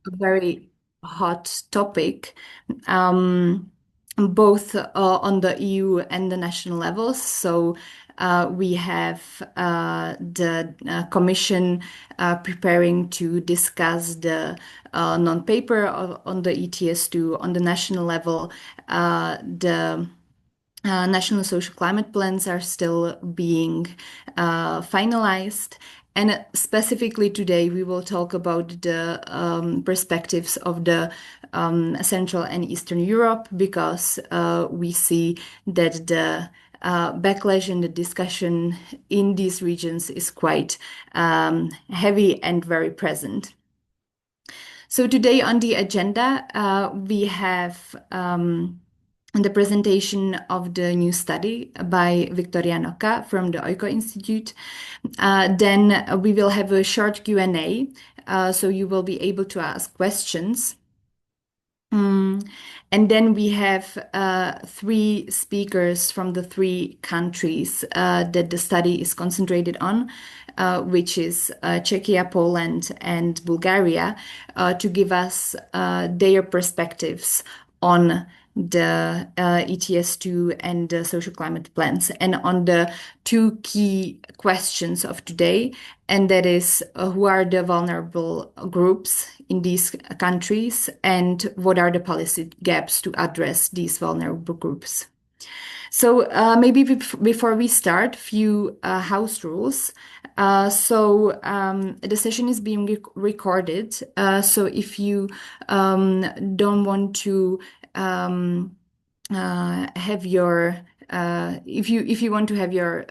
a very hot topic, both on the EU and the national levels. So we have the Commission preparing to discuss the non-paper on the ETS2 on the national level. The national social climate plans are still being finalized. And specifically today, we will talk about the perspectives of the Central and Eastern Europe because we see that the backlash and the discussion in these regions is quite heavy and very present. So today on the agenda, we have the presentation of the new study by Victoria Noka from the Oiko Institute. Then we will have a short Q&A, so you will be able to ask questions. And then we have three speakers from the three countries that the study is concentrated on, which is Czechia, Poland, and Bulgaria, to give us their perspectives on the ETS2 and the social climate plans, and on the two key questions of today, and that is who are the vulnerable groups in these countries and what are the policy gaps to address these vulnerable groups. So maybe before we start, few house rules. The session is being recorded. So if you don't want to have your if you want to have your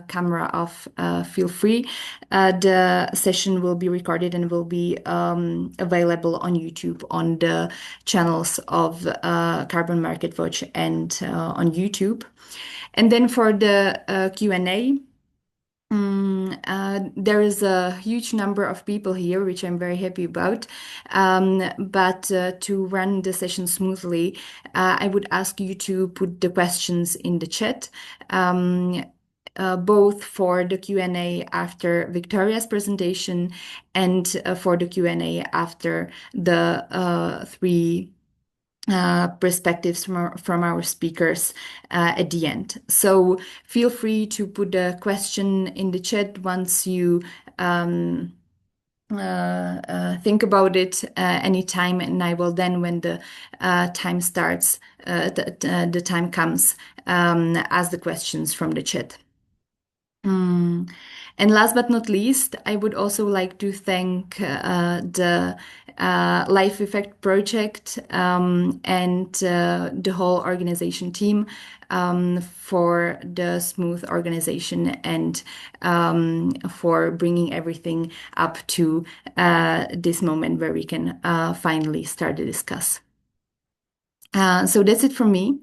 camera off, feel free. The session will be recorded and will be available on YouTube on the channels of Carbon Market Watch and on YouTube. And then for the Q&A, there is a huge number of people here, which I'm very happy about. But to run the session smoothly, I would ask you to put the questions in the chat. Both for the Q&A after Victoria's presentation and for the Q&A after the three perspectives from our speakers at the end. So feel free to put a question in the chat once you think about it anytime, and I will then, when the time starts, the time comes, ask the questions from the chat. And last but not least, I would also like to thank the Life Effect Project and the whole organization team for the smooth organization and for bringing everything up to this moment where we can finally start to discuss. So that's it from me.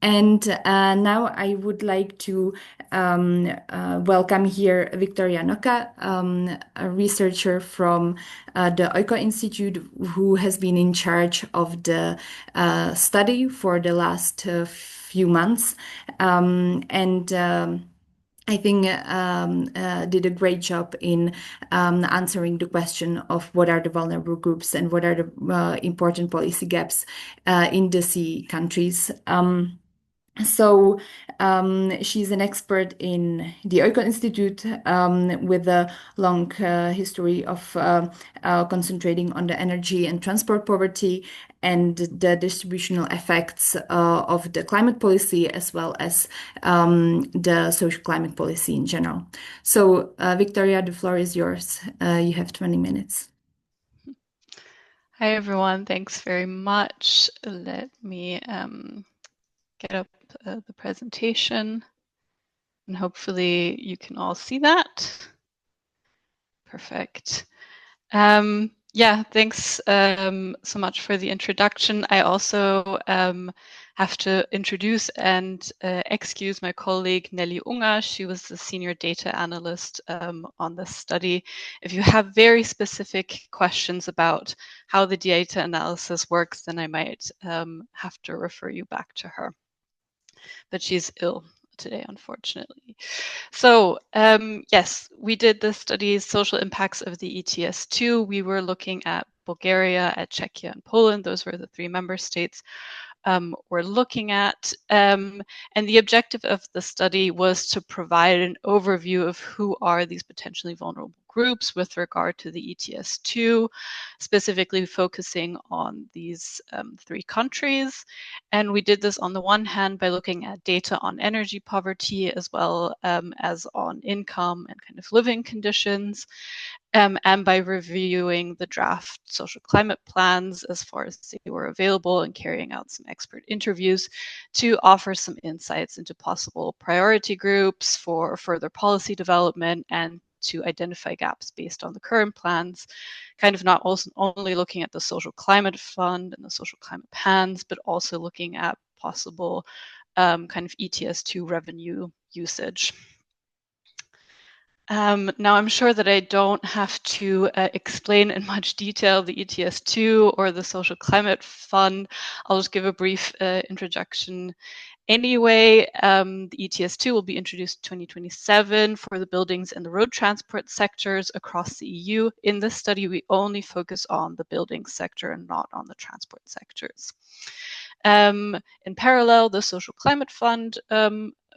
And now I would like to welcome here Victoria Noka, a researcher from the Oiko Institute, who has been in charge of the study for the last few months. I think did a great job in answering the question of what are the vulnerable groups and what are the important policy gaps in the CE countries. She's an expert in the Oiko Institute with a long history of concentrating on the energy and transport poverty and the distributional effects of the climate policy, as well as the social climate policy in general. So, Victoria, the floor is yours. You have 20 minutes. Hi, everyone. Thanks very much. Let me get up the presentation, and hopefully you can all see that. Perfect. Yeah, thanks so much for the introduction. I also have to introduce and excuse my colleague Nelly Unger. She was the senior data analyst on this study. If you have very specific questions about how the data analysis works, then I might have to refer you back to her. But she's ill today, unfortunately. So yes, we did the study, social impacts of the ETS2. We were looking at Bulgaria, at Czechia, and Poland. Those were the 3 member states we're looking at. And the objective of the study was to provide an overview of who are these potentially vulnerable groups with regard to the ETS2, specifically focusing on these 3 countries. And we did this on the one hand by looking at data on energy poverty as well as on income and kind of living conditions. And by reviewing the draft social climate plans as far as they were available and carrying out some expert interviews to offer some insights into possible priority groups for further policy development and to identify gaps based on the current plans, kind of not also only looking at the social climate fund and the social climate plans, but also looking at possible kind of ETS2 revenue usage. Now, I'm sure that I don't have to explain in much detail the ETS2 or the Social Climate Fund. I'll just give a brief introduction. Anyway, the ETS2 will be introduced in 2027 for the buildings and the road transport sectors across the EU. In this study, we only focus on the building sector and not on the transport sectors. In parallel, the Social Climate Fund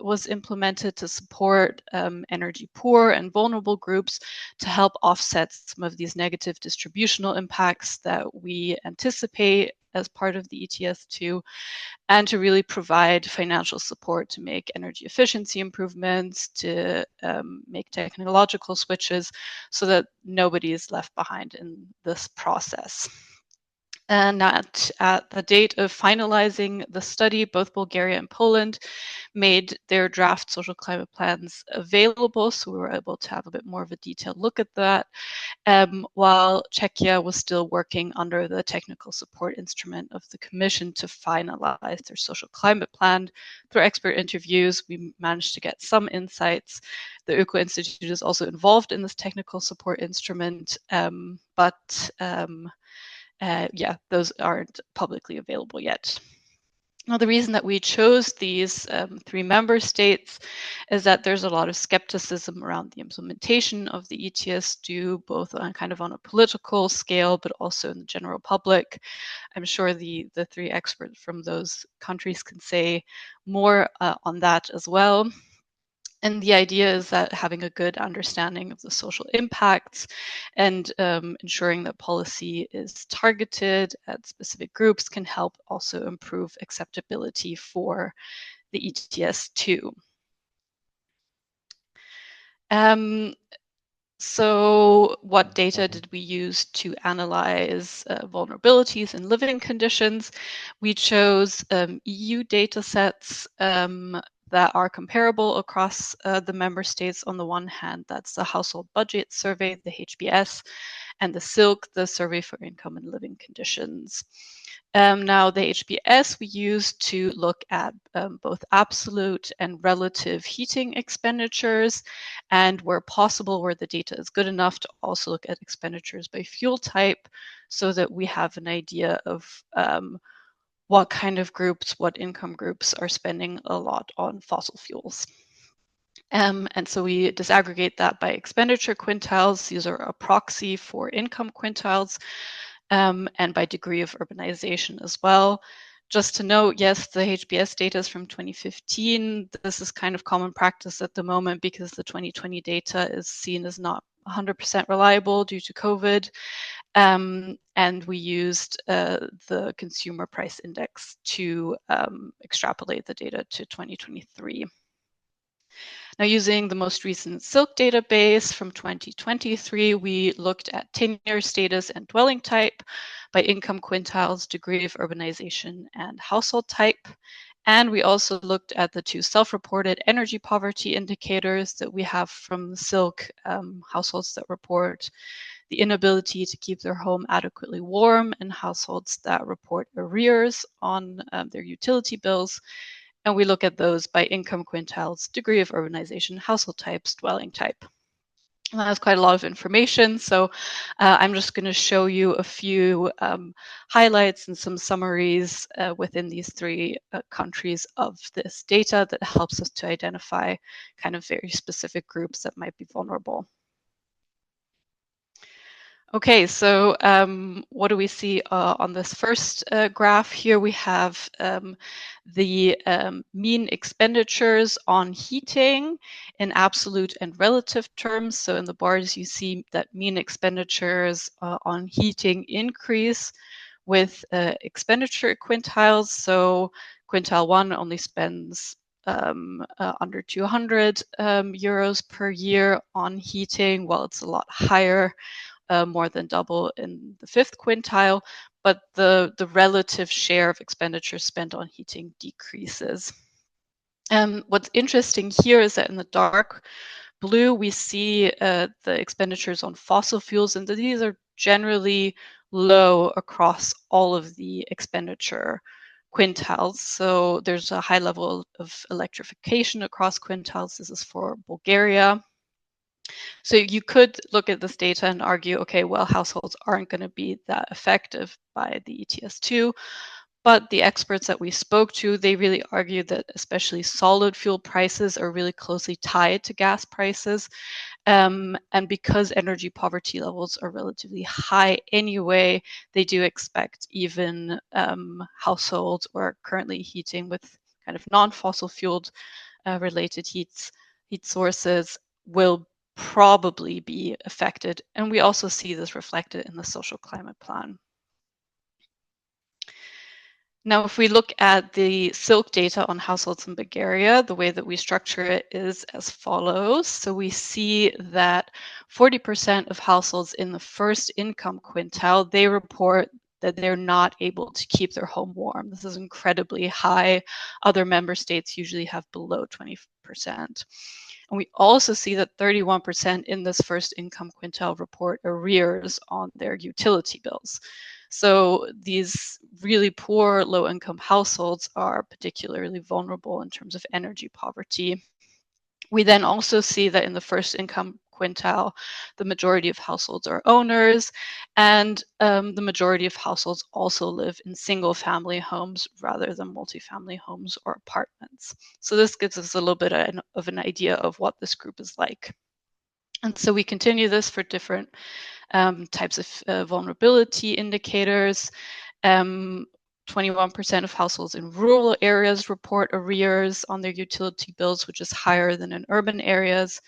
was implemented to support energy poor and vulnerable groups to help offset some of these negative distributional impacts that we anticipate as part of the ETS2, and to really provide financial support to make energy efficiency improvements, to make technological switches so that nobody is left behind in this process. And at the date of finalizing the study, both Bulgaria and Poland made their draft social climate plans available, so we were able to have a bit more of a detailed look at that, while Czechia was still working under the technical support instrument of the Commission to finalize their social climate plan. Through expert interviews, we managed to get some insights. The Öko Institute is also involved in this technical support instrument, but yeah, those aren't publicly available yet. Now, the reason that we chose these 3 member states is that there's a lot of skepticism around the implementation of the ETS2, both on kind of on a political scale, but also in the general public. I'm sure the 3 experts from those countries can say more on that as well. And the idea is that having a good understanding of the social impacts and ensuring that policy is targeted at specific groups can help also improve acceptability for the ETS2. So what data did we use to analyze vulnerabilities and living conditions? We chose EU data sets that are comparable across the member states. On the one hand, that's the Household Budget Survey, the HBS, and the SILC, the Survey for Income and Living Conditions. Now, the HBS we use to look at both absolute and relative heating expenditures, and where possible, where the data is good enough, to also look at expenditures by fuel type so that we have an idea of what kind of groups, what income groups are spending a lot on fossil fuels. And so we disaggregate that by expenditure quintiles. These are a proxy for income quintiles, and by degree of urbanization as well. Just to note, yes, the HBS data is from 2015. This is kind of common practice at the moment because the 2020 data is seen as not 100% reliable due to COVID. And we used the consumer price index to extrapolate the data to 2023. Now, using the most recent SILC database from 2023, we looked at tenure status and dwelling type by income quintiles, degree of urbanization, and household type. And we also looked at the 2 self-reported energy poverty indicators that we have from SILC, households that report the inability to keep their home adequately warm, and households that report arrears on their utility bills. And we look at those by income quintiles, degree of urbanization, household types, dwelling type. And that's quite a lot of information. So I'm just going to show you a few highlights and some summaries within these 3 countries of this data that helps us to identify kind of very specific groups that might be vulnerable. Okay, so what do we see on this first graph here? We have the mean expenditures on heating in absolute and relative terms. So in the bars, you see that mean expenditures on heating increase with expenditure quintiles. So quintile 1 only spends under 200 euros per year on heating, while it's a lot higher, more than double in the fifth quintile, but the relative share of expenditure spent on heating decreases. What's interesting here is that in the dark blue, we see the expenditures on fossil fuels, and these are generally low across all of the expenditure quintiles. So there's a high level of electrification across quintiles. This is for Bulgaria. So you could look at this data and argue, okay, well, households aren't going to be that effective by the ETS2. But the experts that we spoke to, they really argue that especially solid fuel prices are really closely tied to gas prices. And because energy poverty levels are relatively high anyway, they do expect even households who are currently heating with kind of non-fossil fueled related heat sources will probably be affected. And we also see this reflected in the social climate plan. Now, if we look at the Silk data on households in Bulgaria, the way that we structure it is as follows. So we see that 40% of households in the first income quintile, they report that they're not able to keep their home warm. This is incredibly high. Other member states usually have below 20%. And we also see that 31% in this first income quintile report arrears on their utility bills. So these really poor low-income households are particularly vulnerable in terms of energy poverty. We then also see that in the first income quintile, the majority of households are owners, and the majority of households also live in single-family homes rather than multifamily homes or apartments. So this gives us a little bit of an idea of what this group is like. And so we continue this for different types of vulnerability indicators. 21% of households in rural areas report arrears on their utility bills, which is higher than in urban areas.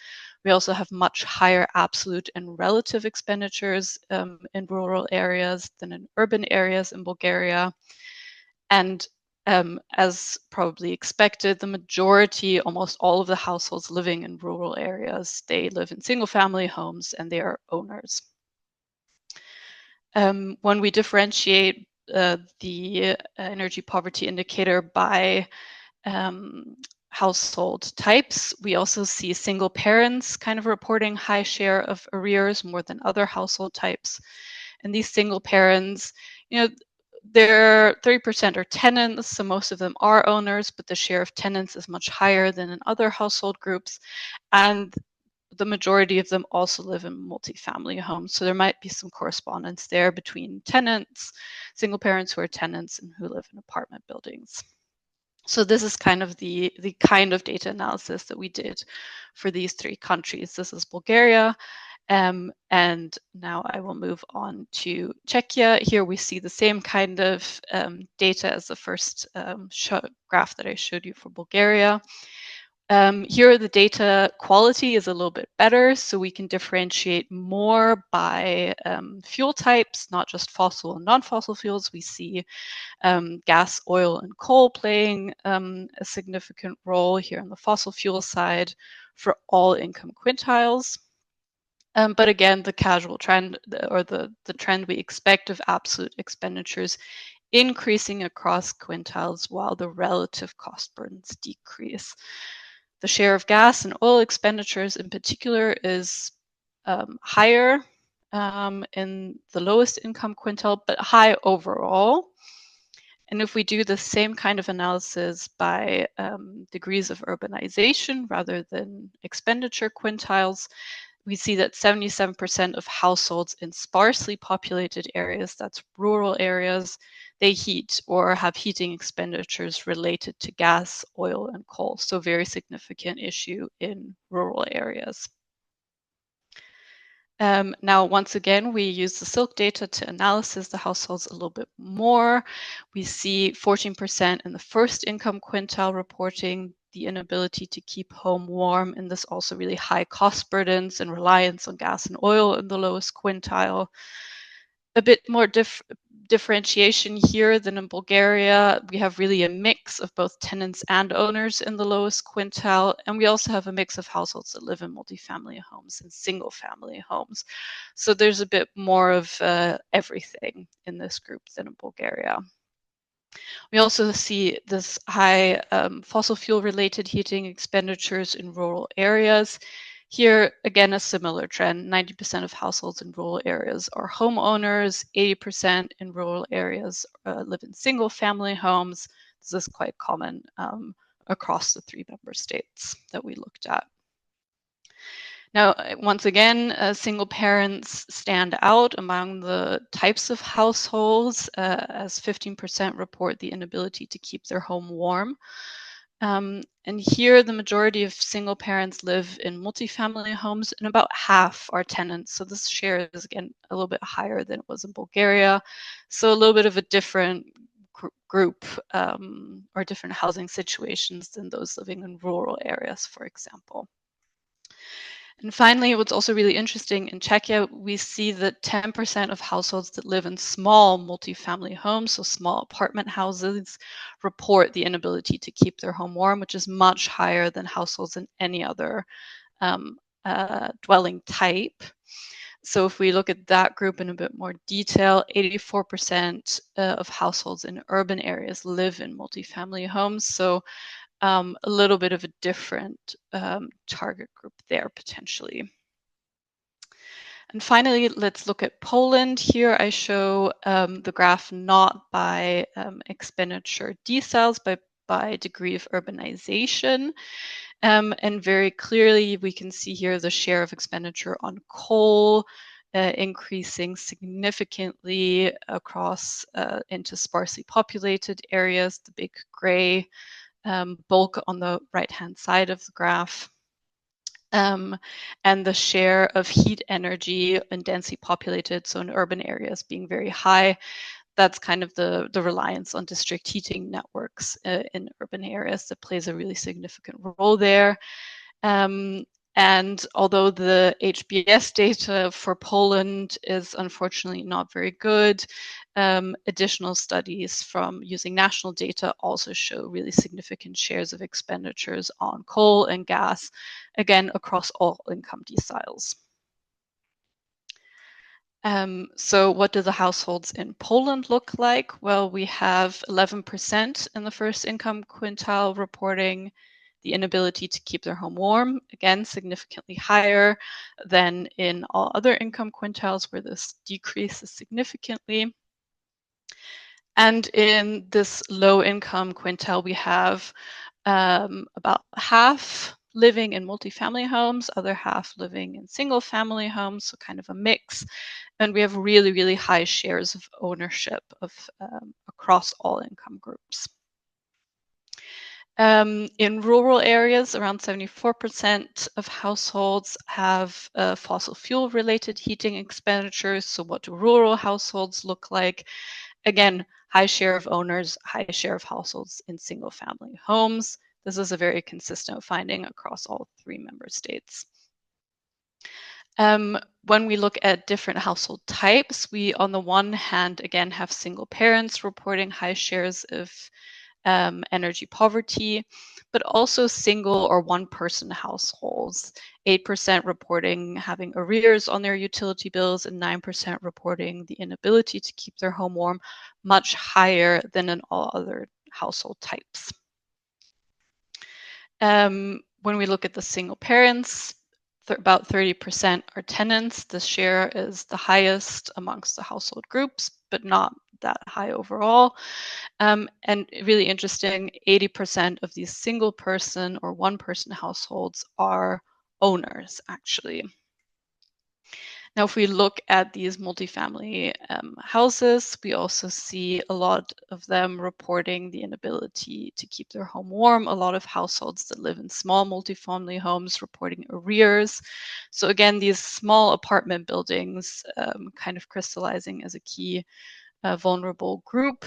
We also have much higher absolute and relative expenditures in rural areas than in urban areas in Bulgaria. And as probably expected, the majority, almost all of the households living in rural areas, they live in single family homes and they are owners. When we differentiate the energy poverty indicator by household types, we also see single parents kind of reporting high share of arrears more than other household types. And these single parents, you know, they're 30% are tenants, so most of them are owners, but the share of tenants is much higher than in other household groups. And the majority of them also live in multifamily homes. So there might be some correspondence there between tenants, single parents who are tenants and who live in apartment buildings. So this is kind of the kind of data analysis that we did for these three countries. This is Bulgaria. And now I will move on to Czechia. Here we see the same kind of data as the first graph that I showed you for Bulgaria. Here the data quality is a little bit better, so we can differentiate more by fuel types, not just fossil and non-fossil fuels. We see gas, oil, and coal playing a significant role here on the fossil fuel side for all income quintiles. But again, the casual trend or the trend we expect of absolute expenditures increasing across quintiles while the relative cost burdens decrease. The share of gas and oil expenditures in particular is higher in the lowest income quintile, but high overall. And if we do the same kind of analysis by degrees of urbanization rather than expenditure quintiles, we see that 77% of households in sparsely populated areas, that's rural areas, they heat or have heating expenditures related to gas, oil, and coal. So very significant issue in rural areas. Now, once again, we use the Silk data to analysis the households a little bit more. We see 14% in the first income quintile reporting the inability to keep home warm, and this also really high cost burdens and reliance on gas and oil in the lowest quintile. A bit more differentiation here than in Bulgaria. We have really a mix of both tenants and owners in the lowest quintile, and we also have a mix of households that live in multifamily homes and single family homes. So there's a bit more of everything in this group than in Bulgaria. We also see this high fossil fuel related heating expenditures in rural areas. Here, again, a similar trend. 90% of households in rural areas are homeowners, 80% in rural areas live in single family homes. This is quite common across the 3 member states that we looked at. Now, once again, single parents stand out among the types of households, as 15% report the inability to keep their home warm. And here, the majority of single parents live in multifamily homes, and about half are tenants. So this share is, again, a little bit higher than it was in Bulgaria. So a little bit of a different group or different housing situations than those living in rural areas, for example. And finally, what's also really interesting in Czechia, we see that 10% of households that live in small multifamily homes, so small apartment houses, report the inability to keep their home warm, which is much higher than households in any other dwelling type. So if we look at that group in a bit more detail, 84% of households in urban areas live in multifamily homes. So a little bit of a different target group there potentially. And finally, let's look at Poland. Here I show the graph not by expenditure deciles, but by degree of urbanization. And very clearly, we can see here the share of expenditure on coal increasing significantly across into sparsely populated areas, the big gray bulk on the right-hand side of the graph. And the share of heat energy in densely populated, so in urban areas, being very high. That's kind of the reliance on district heating networks in urban areas that plays a really significant role there. And although the HBS data for Poland is unfortunately not very good, additional studies from using national data also show really significant shares of expenditures on coal and gas, again, across all income deciles. So what do the households in Poland look like? Well, we have 11% in the first income quintile reporting the inability to keep their home warm, again, significantly higher than in all other income quintiles where this decreases significantly. And in this low income quintile, we have about half living in multifamily homes, other half living in single family homes, so kind of a mix. And we have really, really high shares of ownership of across all income groups. In rural areas, around 74% of households have fossil fuel related heating expenditures. So what do rural households look like? Again, high share of owners, high share of households in single family homes. This is a very consistent finding across all 3 member states. When we look at different household types, we on the one hand, again, have single parents reporting high shares of energy poverty, but also single or one-person households. 8% reporting having arrears on their utility bills and 9% reporting the inability to keep their home warm, much higher than in all other household types. When we look at the single parents, about 30% are tenants. The share is the highest amongst the household groups, but not that high overall. And really interesting, 80% of these single person or one person households are owners, actually. Now, if we look at these multifamily houses, we also see a lot of them reporting the inability to keep their home warm. A lot of households that live in small multifamily homes reporting arrears. So again, these small apartment buildings kind of crystallizing as a key vulnerable group.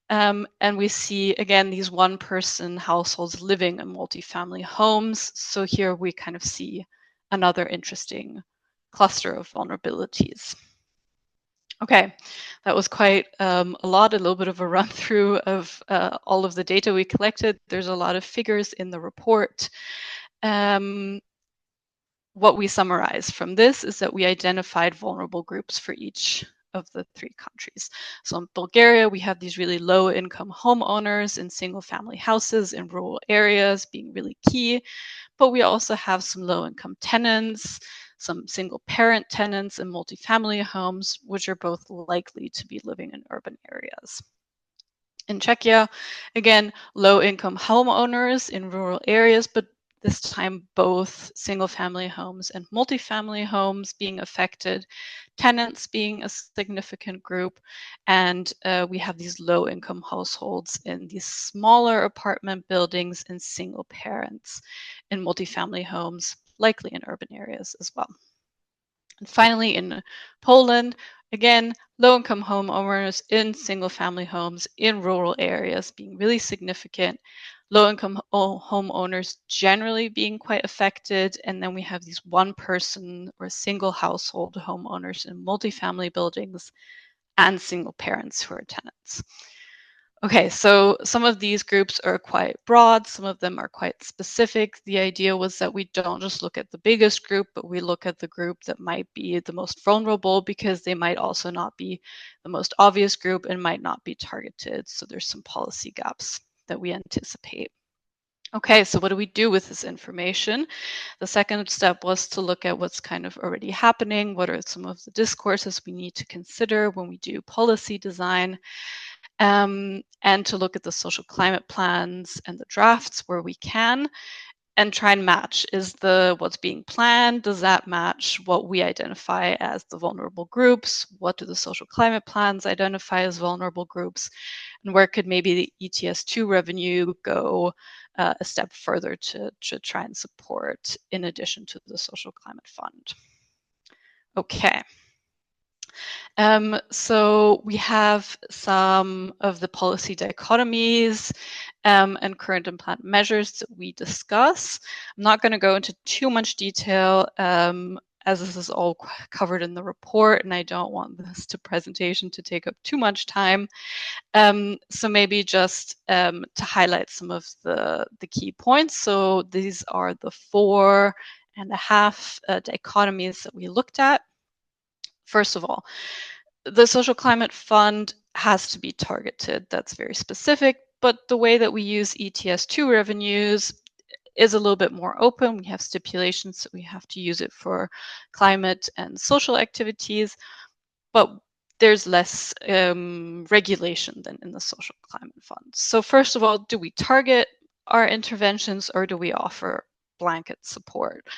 And we see, again, these one-person households living in multifamily homes. So here we kind of see another interesting cluster of vulnerabilities. Okay, that was quite a little bit of a run through of all of the data we collected. There's a lot of figures in the report. What we summarize from this is that we identified vulnerable groups for each of the 3 countries. So in Bulgaria, we have these really low income homeowners in single family houses in rural areas being really key, but we also have some low income tenants, some single parent tenants in multifamily homes, which are both likely to be living in urban areas. In Czechia, again, low income homeowners in rural areas, but this time both single family homes and multifamily homes being affected, tenants being a significant group, and we have these low income households in these smaller apartment buildings and single parents in multifamily homes, likely in urban areas as well. And finally, in Poland, again, low-income homeowners in single-family homes in rural areas being really significant, low-income homeowners generally being quite affected, and then we have these one-person or single household homeowners in multifamily buildings and single parents who are tenants. Okay, so some of these groups are quite broad, some of them are quite specific. The idea was that we don't just look at the biggest group, but we look at the group that might be the most vulnerable because they might also not be the most obvious group and might not be targeted. So there's some policy gaps that we anticipate. Okay, so what do we do with this information? The second step was to look at what's kind of already happening. What are some of the discourses we need to consider when we do policy design? And to look at the social climate plans and the drafts where we can and try and match, is the what's being planned, does that match what we identify as the vulnerable groups? What do the social climate plans identify as vulnerable groups? And where could maybe the ETS2 revenue go a step further to try and support in addition to the social climate fund? Okay. So we have some of the policy dichotomies and current and planned measures that we discuss. I'm not going to go into too much detail as this is all covered in the report, and I don't want this presentation to take up too much time. So maybe just to highlight some of the key points. So these are the 4.5 dichotomies that we looked at. First of all, the social climate fund has to be targeted. That's very specific, but the way that we use ETS2 revenues is a little bit more open. We have stipulations that we have to use it for climate and social activities, but there's less regulation than in the social climate fund. So first of all, do we target our interventions or do we offer blanket support?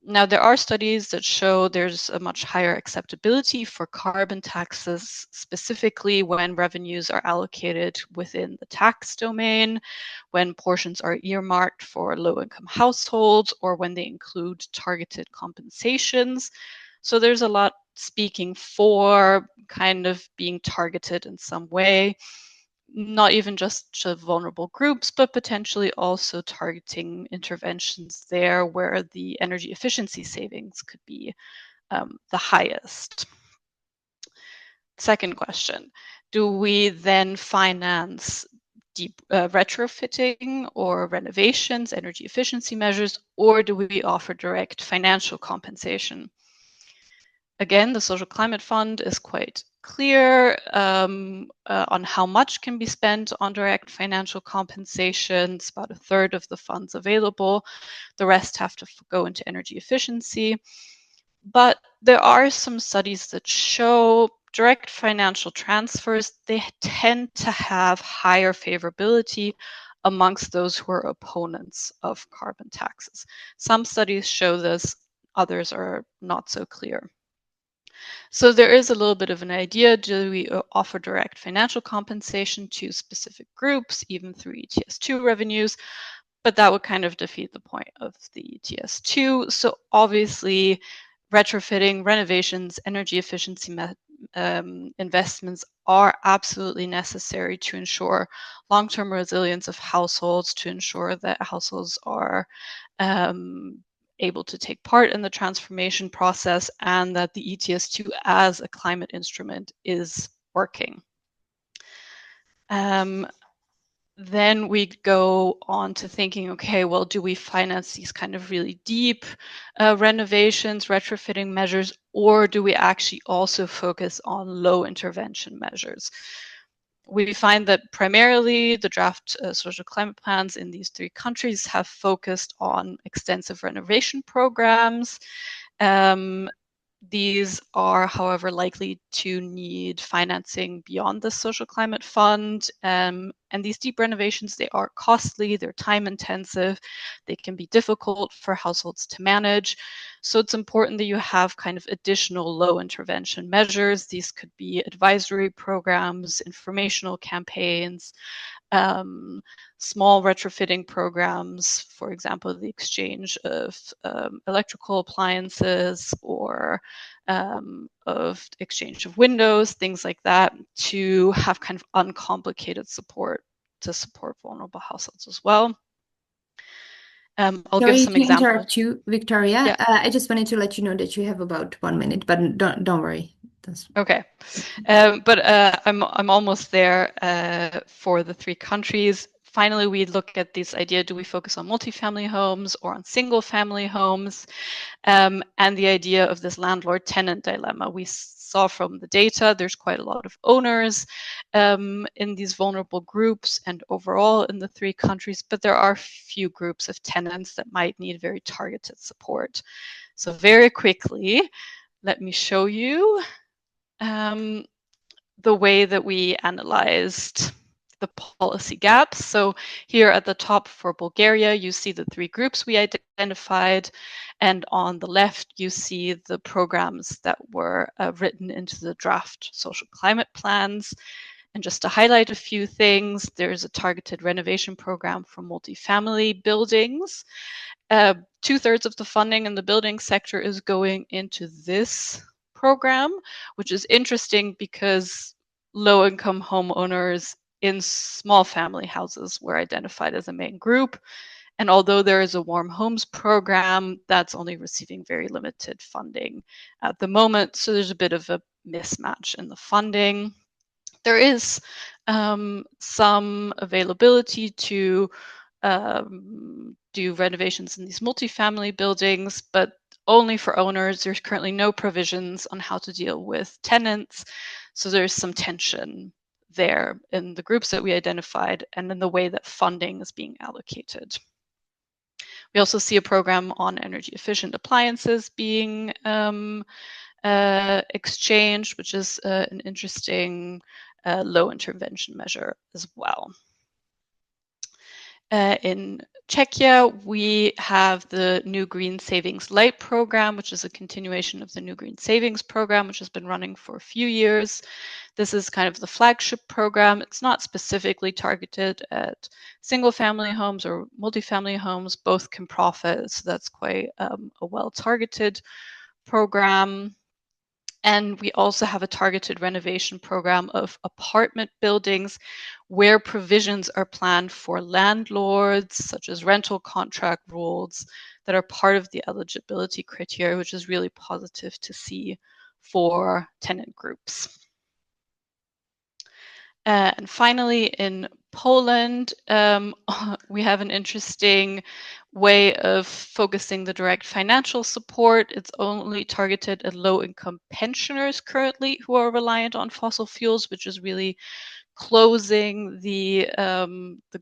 Now, there are studies that show there's a much higher acceptability for carbon taxes, specifically when revenues are allocated within the tax domain, when portions are earmarked for low-income households, or when they include targeted compensations. So there's a lot speaking for kind of being targeted in some way, not even just to vulnerable groups, but potentially also targeting interventions there where the energy efficiency savings could be the highest. Second question, do we then finance deep retrofitting or renovations, energy efficiency measures, or do we offer direct financial compensation? Again, the Social Climate Fund is quite clear on how much can be spent on direct financial compensation. It's about 1/3 of the funds available. The rest have to go into energy efficiency. But there are some studies that show direct financial transfers, they tend to have higher favorability amongst those who are opponents of carbon taxes. Some studies show this, others are not so clear. So there is a little bit of an idea. Do we offer direct financial compensation to specific groups, even through ETS2 revenues? But that would kind of defeat the point of the ETS2. So obviously, retrofitting, renovations, energy efficiency investments are absolutely necessary to ensure long-term resilience of households, to ensure that households are able to take part in the transformation process, and that the ETS2 as a climate instrument is working. Then we go on to thinking, okay, well, do we finance these kind of really deep renovations, retrofitting measures, or do we actually also focus on low intervention measures? We find that primarily the draft social climate plans in these 3 countries have focused on extensive renovation programs. These are, however, likely to need financing beyond the Social Climate Fund. And these deep renovations, they are costly, they're time intensive, they can be difficult for households to manage. So it's important that you have kind of additional low intervention measures. These could be advisory programs, informational campaigns, small retrofitting programs, for example, the exchange of electrical appliances or of exchange of windows, things like that, to have kind of uncomplicated support to support vulnerable households as well. I'll give Sorry some to examples. interrupt you, Victoria. Yeah. I just wanted to let you know that you have about 1 minute, but don't worry. Okay, but I'm almost there for the 3 countries. Finally, we look at this idea: do we focus on multifamily homes or on single-family homes? And the idea of this landlord-tenant dilemma. We saw from the data there's quite a lot of owners in these vulnerable groups and overall in the 3 countries, but there are few groups of tenants that might need very targeted support. So very quickly, let me show you the way that we analyzed the policy gaps. So here at the top for Bulgaria, you see the 3 groups we identified, and on the left, you see the programs that were written into the draft social climate plans. And just to highlight a few things, there's a targeted renovation program for multifamily buildings. 2/3 of the funding in the building sector is going into this program, which is interesting because low-income homeowners in small family houses were identified as a main group. And although there is a warm homes program, that's only receiving very limited funding at the moment. So there's a bit of a mismatch in the funding. There is some availability to do renovations in these multifamily buildings, but only for owners. There's currently no provisions on how to deal with tenants. So there's some tension there in the groups that we identified and in the way that funding is being allocated. We also see a program on energy efficient appliances being exchanged, which is an interesting low intervention measure as well. In Czechia, we have the New Green Savings Light program, which is a continuation of the New Green Savings program, which has been running for a few years. This is kind of the flagship program. It's not specifically targeted at single-family homes or multifamily homes. Both can profit, so that's quite a well-targeted program. And we also have a targeted renovation program of apartment buildings where provisions are planned for landlords, such as rental contract rules, that are part of the eligibility criteria, which is really positive to see for tenant groups. And finally, in Poland, we have an interesting way of focusing the direct financial support. It's only targeted at low-income pensioners currently who are reliant on fossil fuels, which is really closing the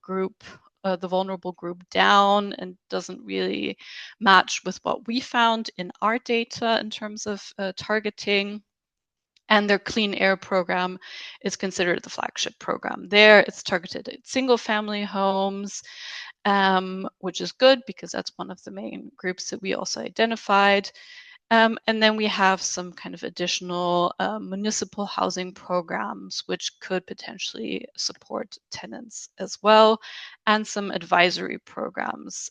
group, the vulnerable group down, and doesn't really match with what we found in our data in terms of targeting. And their clean air program is considered the flagship program. There, it's targeted at single family homes, which is good because that's one of the main groups that we also identified. And then we have some kind of additional municipal housing programs, which could potentially support tenants as well, and some advisory programs,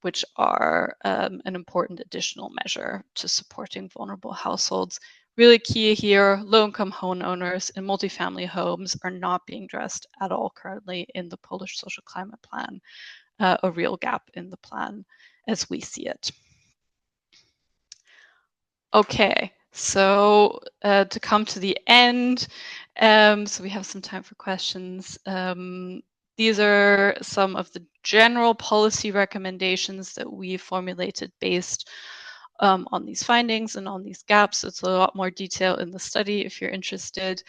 which are an important additional measure to supporting vulnerable households. Really key here, low-income homeowners in multifamily homes are not being addressed at all currently in the Polish Social Climate Plan, a real gap in the plan as we see it. Okay, so to come to the end, so we have some time for questions. These are some of the general policy recommendations that we formulated based on these findings and on these gaps. It's a lot more detail in the study if you're interested.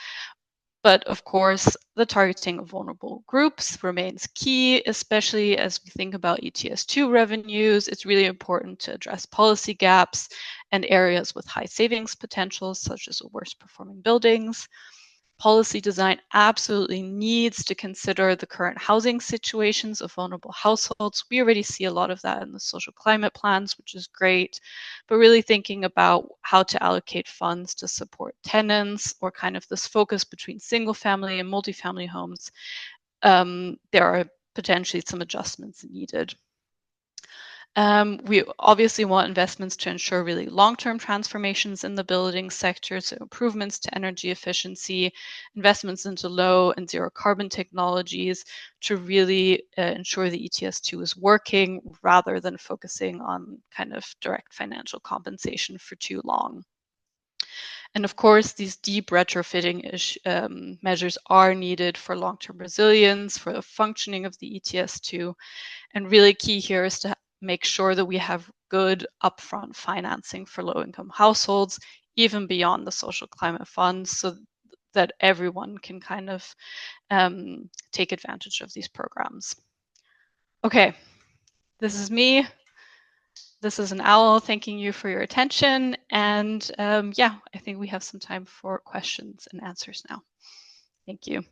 But of course, the targeting of vulnerable groups remains key, especially as we think about ETS2 revenues. It's really important to address policy gaps and areas with high savings potentials, such as worst performing buildings. Policy design absolutely needs to consider the current housing situations of vulnerable households. We already see a lot of that in the social climate plans, which is great, but really thinking about how to allocate funds to support tenants, or kind of this focus between single family and multifamily homes. There are potentially some adjustments needed. We obviously want investments to ensure really long-term transformations in the building sector, so improvements to energy efficiency, investments into low and zero carbon technologies to really ensure the ETS2 is working, rather than focusing on kind of direct financial compensation for too long. And of course, these deep retrofitting measures are needed for long-term resilience, for the functioning of the ETS2. And really key here is to make sure that we have good upfront financing for low-income households, even beyond the social climate funds, so that everyone can kind of take advantage of these programs. Okay, this is me. This is an owl thanking you for your attention. And yeah, I think we have some time for questions and answers now. Thank you.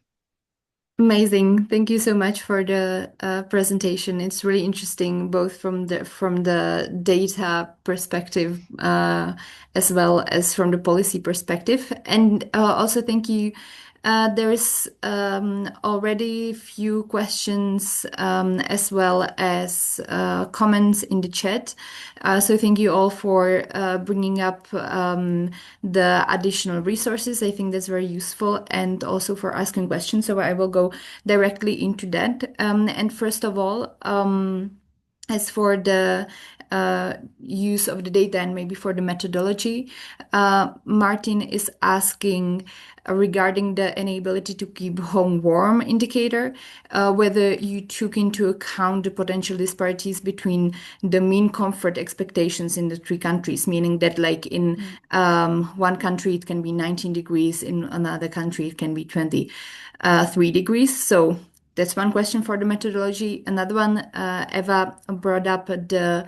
Amazing. Thank you so much for the presentation. It's really interesting, both from the data perspective as well as from the policy perspective. And also thank you. There's already a few questions as well as comments in the chat. So thank you all for bringing up the additional resources. I think that's very useful, and also for asking questions. So I will go directly into that. And first of all, as for the use of the data and maybe for the methodology, Martin is asking regarding the inability to keep home warm indicator, whether you took into account the potential disparities between the mean comfort expectations in the three countries, meaning that like in one country it can be 19 degrees, in another country it can be 23 degrees. So that's one question for the methodology. Another one, Eva brought up the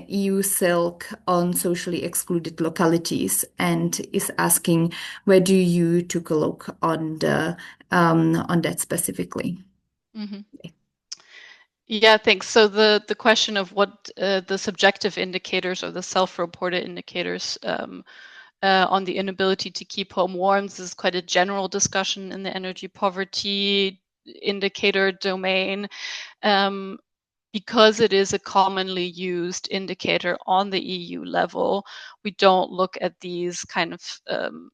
EU silk on socially excluded localities, and is asking whether you took a look on the on that specifically. Mm-hmm. Yeah, thanks. So the question of what the subjective indicators or the self-reported indicators on the inability to keep home warm is quite a general discussion in the energy poverty indicator domain. Because it is a commonly used indicator on the EU level, we don't look at these kind of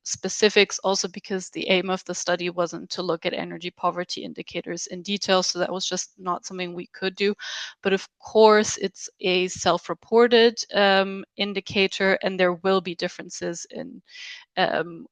specifics, also because the aim of the study wasn't to look at energy poverty indicators in detail, so that was just not something we could do. But of course, it's a self-reported indicator, and there will be differences in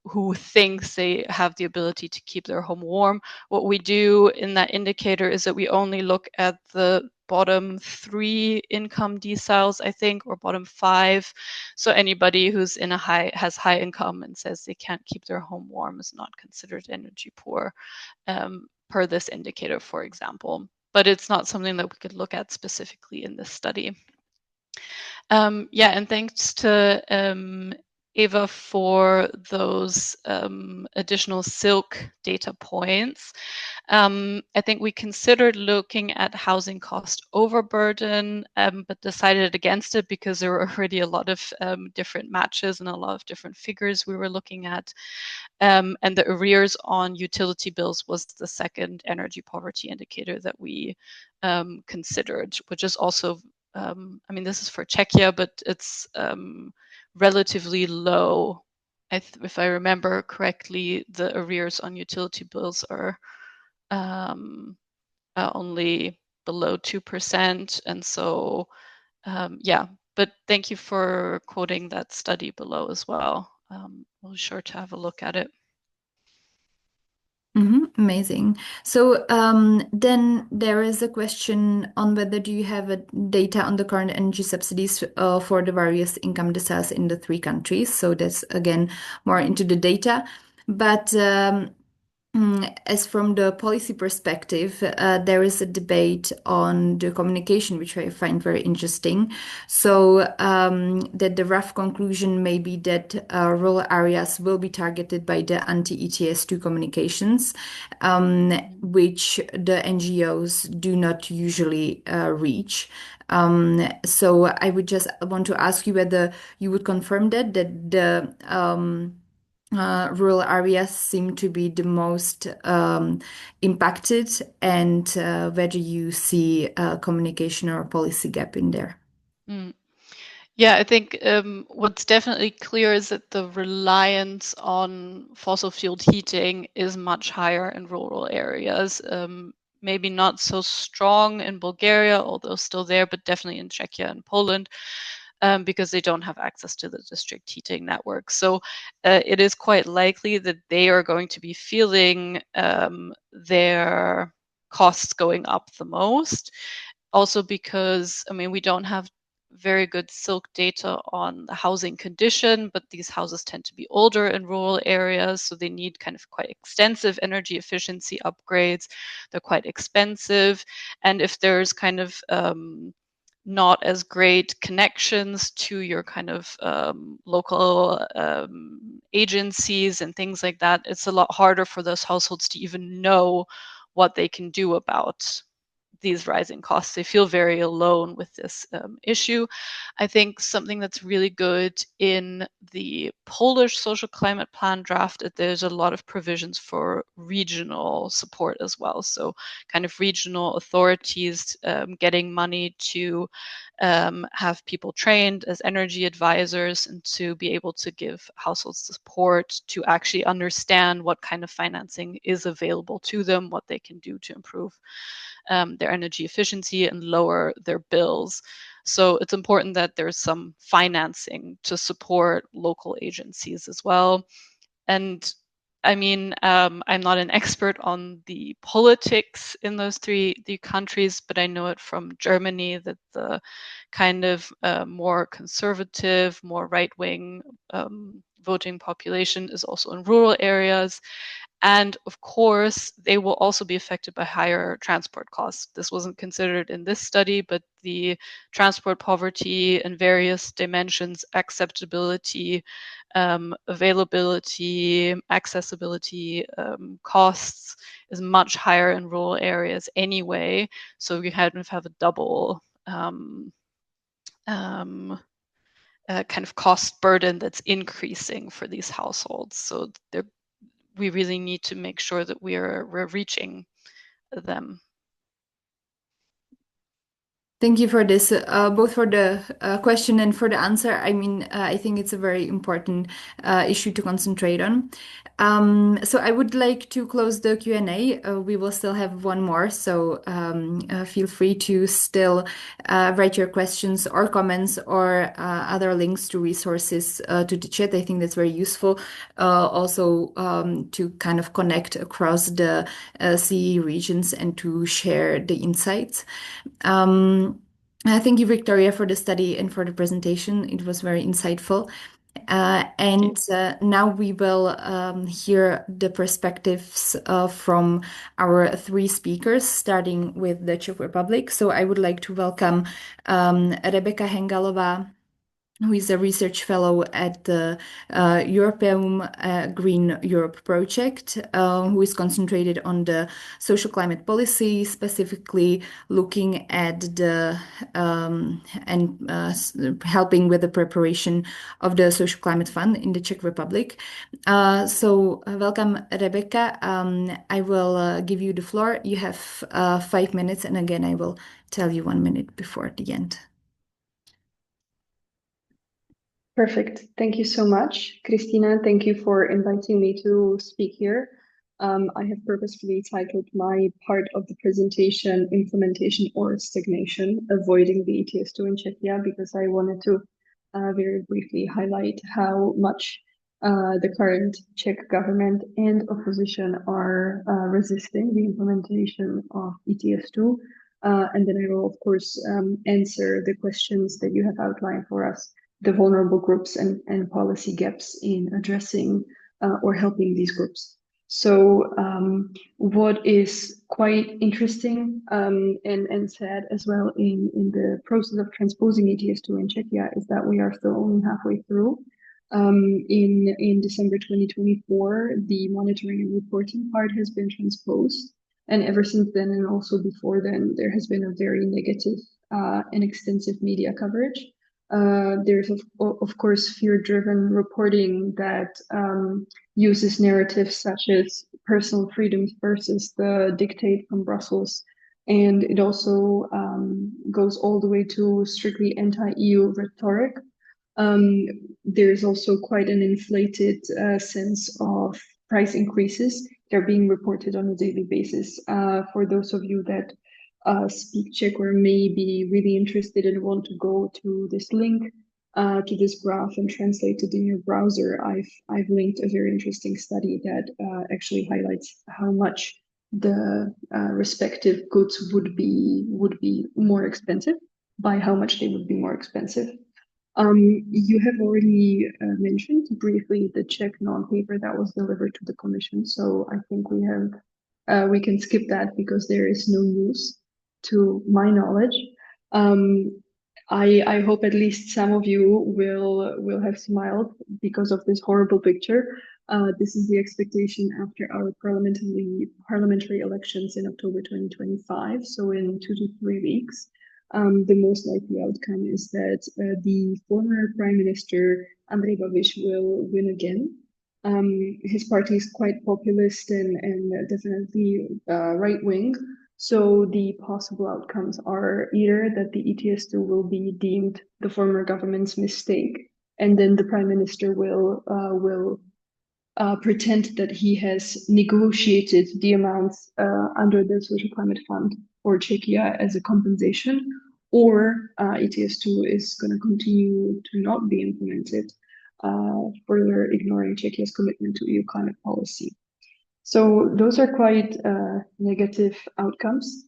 who thinks they have the ability to keep their home warm. What we do in that indicator is that we only look at the bottom 3 income deciles, I think, or bottom 5. So anybody who's in has high income and says they can't keep their home warm is not considered energy poor, per this indicator, for example. But it's not something that we could look at specifically in this study. Yeah, and thanks to Eva, for those additional silk data points. I think we considered looking at housing cost overburden, but decided against it because there were already a lot of different matches and a lot of different figures we were looking at. And the arrears on utility bills was the second energy poverty indicator that we considered, which is also, I mean, this is for Czechia, but it's relatively low. If I remember correctly, the arrears on utility bills are only below 2%. And so, yeah, but thank you for quoting that study below as well. We'll be sure to have a look at it. Amazing. So then there is a question on whether do you have a data on the current energy subsidies for the various income deciles in the three countries. So that's again more into the data. But as from the policy perspective, there is a debate on the communication, which I find very interesting. So that the rough conclusion may be that rural areas will be targeted by the anti-ETS2 communications, which the NGOs do not usually reach. So I would just want to ask you whether you would confirm that the rural areas seem to be the most impacted, and whether you see a communication or a policy gap in there. Mm. Yeah, I think what's definitely clear is that the reliance on fossil fueled heating is much higher in rural areas. Maybe not so strong in Bulgaria, although still there, but definitely in Czechia and Poland, because they don't have access to the district heating network. So it is quite likely that they are going to be feeling their costs going up the most. Also because, I mean, we don't have very good silk data on the housing condition, but these houses tend to be older in rural areas, so they need kind of quite extensive energy efficiency upgrades. They're quite expensive. And if there's kind of not as great connections to your kind of local agencies and things like that, it's a lot harder for those households to even know what they can do about these rising costs. They feel very alone with this issue. I think something that's really good in the Polish social climate plan draft, there's a lot of provisions for regional support as well. So kind of regional authorities getting money to have people trained as energy advisors and to be able to give households support to actually understand what kind of financing is available to them, what they can do to improve their energy efficiency and lower their bills. So it's important that there's some financing to support local agencies as well. And I mean, I'm not an expert on the politics in those three countries, but I know it from Germany that the kind of more conservative, more right-wing voting population is also in rural areas. And of course, they will also be affected by higher transport costs. This wasn't considered in this study, but the transport poverty in various dimensions, acceptability, availability, accessibility, costs is much higher in rural areas anyway. So we kind of have a double kind of cost burden that's increasing for these households. So we really need to make sure that we're reaching them. Thank you for this, both for the question and for the answer. I mean, I think it's a very important issue to concentrate on. So I would like to close the Q&A. We will still have one more, so feel free to still write your questions or comments or other links to resources to the chat. I think that's very useful. Also to kind of connect across the CE regions and to share the insights. Thank you, Victoria, for the study and for the presentation. It was very insightful. And now we will hear the perspectives from our three speakers, starting with the Czech Republic. So I would like to welcome Rebecca Hengalová, who is a research fellow at the European Green Europe project, who is concentrated on the social climate policy, specifically looking at the helping with the preparation of the social climate fund in the Czech Republic. Welcome, Rebecca. I will give you the floor. You have 5 minutes, and again, I will tell you 1 minute before the end. Perfect. Thank you so much, Christina. Thank you for inviting me to speak here. I have purposefully titled my part of the presentation Implementation or Stagnation, Avoiding the ETS2 in Czechia, because I wanted to very briefly highlight how much the current Czech government and opposition are resisting the implementation of ETS2. And then I will, of course, answer the questions that you have outlined for us, the vulnerable groups and policy gaps in addressing or helping these groups. So what is quite interesting and sad as well in the process of transposing ETS2 in Czechia is that we are still only halfway through. In December 2024, the monitoring and reporting part has been transposed. And ever since then, and also before then, there has been a very negative and extensive media coverage. There's of course fear-driven reporting that uses narratives such as personal freedoms versus the dictate from Brussels, and it also goes all the way to strictly anti-EU rhetoric. There's also quite an inflated sense of price increases. They're being reported on a daily basis. For those of you that speak Czech or may be really interested and want to go to this link, to this graph and translate it in your browser, I've linked a very interesting study that actually highlights how much the respective goods would be more expensive, by how much they would be more expensive. You have already mentioned briefly the Czech non-paper that was delivered to the Commission, so I think we can skip that because there is no news to my knowledge. I hope at least some of you will have smiled because of this horrible picture. This is the expectation after our parliamentary elections in October 2025, so in 2 to 3 weeks. The most likely outcome is that the former Prime Minister Andrej Babiš will win again. His party is quite populist and definitely right-wing. So the possible outcomes are either that the ETS2 will be deemed the former government's mistake, and then the Prime Minister will pretend that he has negotiated the amounts under the Social Climate Fund for Czechia as a compensation, or ETS2 is going to continue to not be implemented, further ignoring Czechia's commitment to EU climate policy. So those are quite negative outcomes.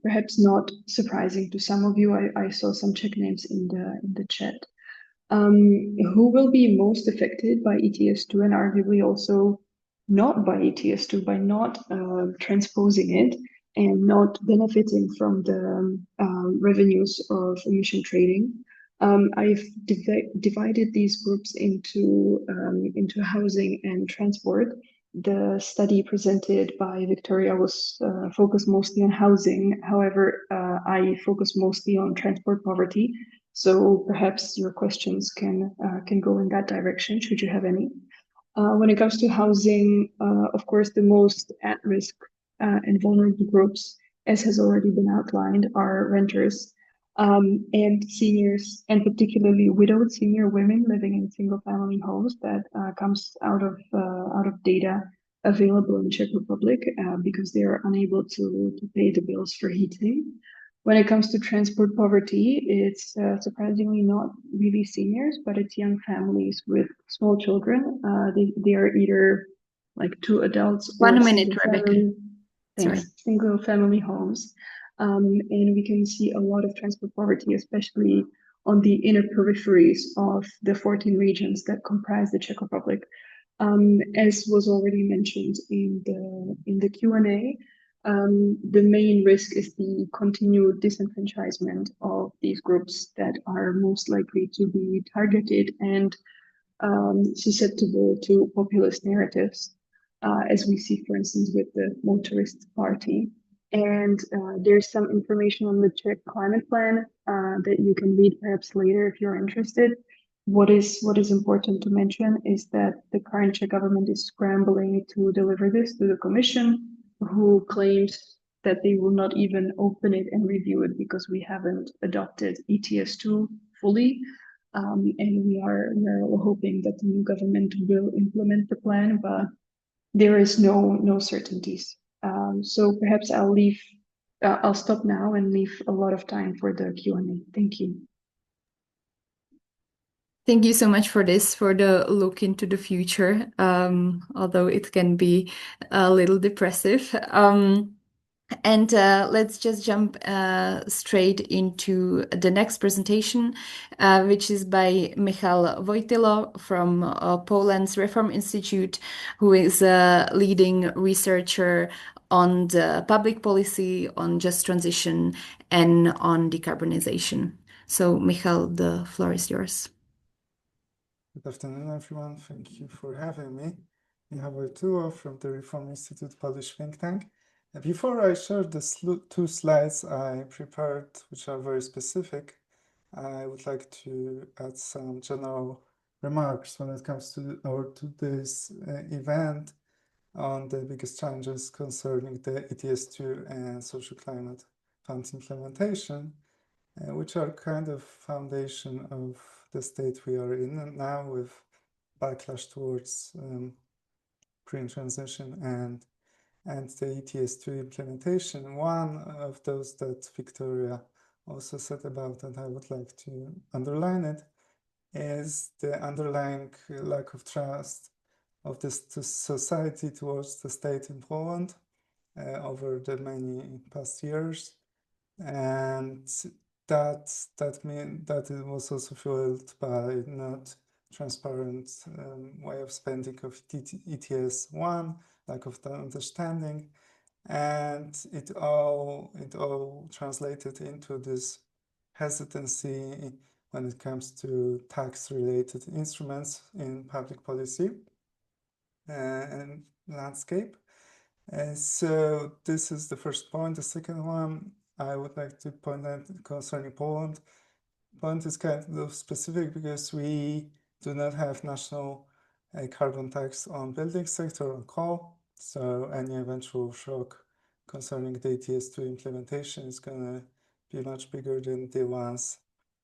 Perhaps not surprising to some of you. I saw some Czech names in the chat. Who will be most affected by ETS2 and arguably also not by ETS2, by not transposing it and not benefiting from the revenues of emission trading? I've divided these groups into housing and transport. The study presented by Victoria was focused mostly on housing. However, I focus mostly on transport poverty. So perhaps your questions can go in that direction, should you have any. When it comes to housing, of course, the most at-risk and vulnerable groups, as has already been outlined, are renters and seniors, and particularly widowed senior women living in single-family homes. That comes out of data available in Czech Republic because they are unable to pay the bills for heating. When it comes to transport poverty, it's surprisingly not really seniors, but it's young families with small children. They are either like 2 adults or 1 minute, Rebecca. single family homes. And we can see a lot of transport poverty, especially on the inner peripheries of the 14 regions that comprise the Czech Republic. As was already mentioned in the Q&A, The main risk is the continued disenfranchisement of these groups that are most likely to be targeted and susceptible to populist narratives, as we see, for instance, with the motorist party. And there's some information on the Czech climate plan that you can read perhaps later if you're interested. What is important to mention is that the current Czech government is scrambling to deliver this to the Commission, who claims that they will not even open it and review it because we haven't adopted ETS2 fully. And we're all hoping that the new government will implement the plan, but there is no certainties. So perhaps I'll stop now and leave a lot of time for the Q&A. Thank you. Thank you so much for this, for the look into the future, although it can be a little depressive. And let's just jump straight into the next presentation, which is by Michal Wojtylo from Poland's Reform Institute, who is a leading researcher on the public policy, on just transition, and on decarbonization. So, Michal, the floor is yours. Good afternoon, everyone. Thank you for having me. Michał Wojtyło from the Reform Institute Polish think tank. Before I share the two slides I prepared, which are very specific, I would like to add some general remarks when it comes to our today's event on the biggest challenges concerning the ETS2 and social climate fund implementation, which are kind of foundation of the state we are in now, with backlash towards green transition and the ETS2 implementation. One of those that Victoria also said about, and I would like to underline it, is the underlying lack of trust of this society towards the state in Poland over the many past years, and that it was also fueled by not transparent way of spending of ETS1, lack of understanding, and it all translated into this hesitancy when it comes to tax-related instruments in public policy and landscape. And so this is the first point. The second one I would like to point out concerning Poland. Poland is kind of specific because we do not have national carbon tax on building sector, on coal. So any eventual shock concerning the ETS2 implementation is going to be much bigger than the ones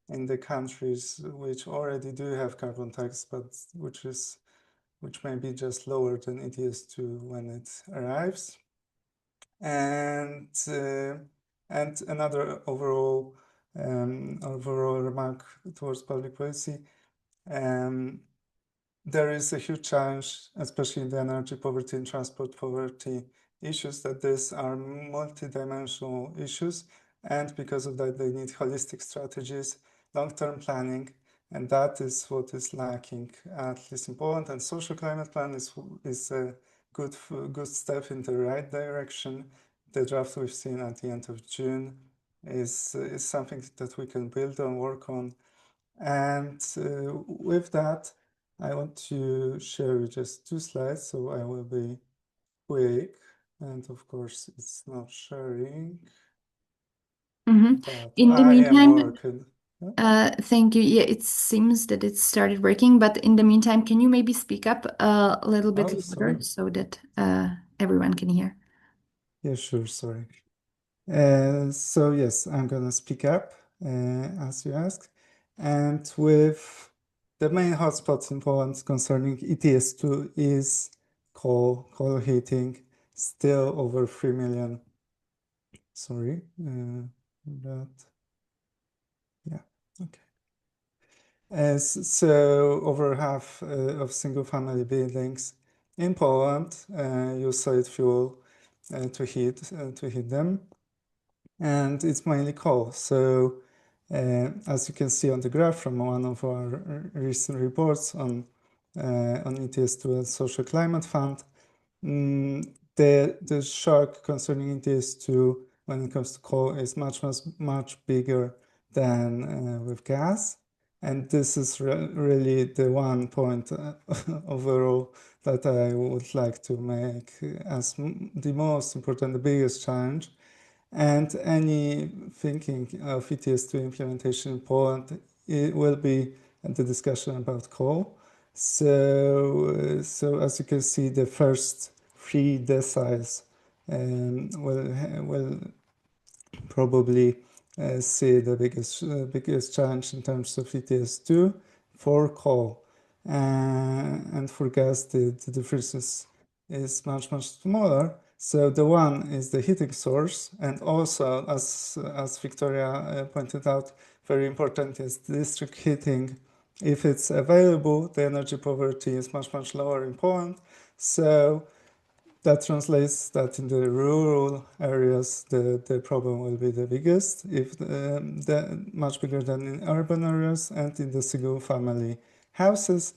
in the countries which already do have carbon tax, but which may be just lower than ETS2 when it arrives. And another overall remark towards public policy, there is a huge challenge, especially in the energy poverty and transport poverty issues, that these are multidimensional issues, and because of that they need holistic strategies, long-term planning, and that is what is lacking, at least in Poland. And social climate plan is a good step in the right direction. The draft we've seen at the end of June is something that we can build on, work on. And with that, I want to share just two slides, so I will be quick. And of course, it's not sharing. But In the I am meantime, working. thank you. Yeah, it seems that it started working, but in the meantime, can you maybe speak up a little bit louder Sorry. so that everyone can hear? Yeah, sure, sorry. So yes, I'm gonna speak up as you asked. And with the main hotspots in Poland concerning ETS2 is coal heating, still over 3 million. Sorry, yeah, okay. So over half of single-family buildings in Poland use solid fuel to heat them, and it's mainly coal. So as you can see on the graph from one of our recent reports on ETS2 and Social Climate Fund, the shock concerning ETS2 when it comes to coal is much bigger than with gas. And this is really the one point overall that I would like to make as the most important, the biggest challenge. And any thinking of ETS2 implementation in Poland, it will be the discussion about coal. So as you can see, the first 3 deciles will probably see the biggest challenge in terms of ETS2 for coal. And for gas, the difference is much smaller. So the one is the heating source, and also, as Victoria pointed out, very important is district heating. If it's available, the energy poverty is much lower in Poland. So that translates that in the rural areas, the problem will be the biggest, if much bigger than in urban areas, and in the single family houses.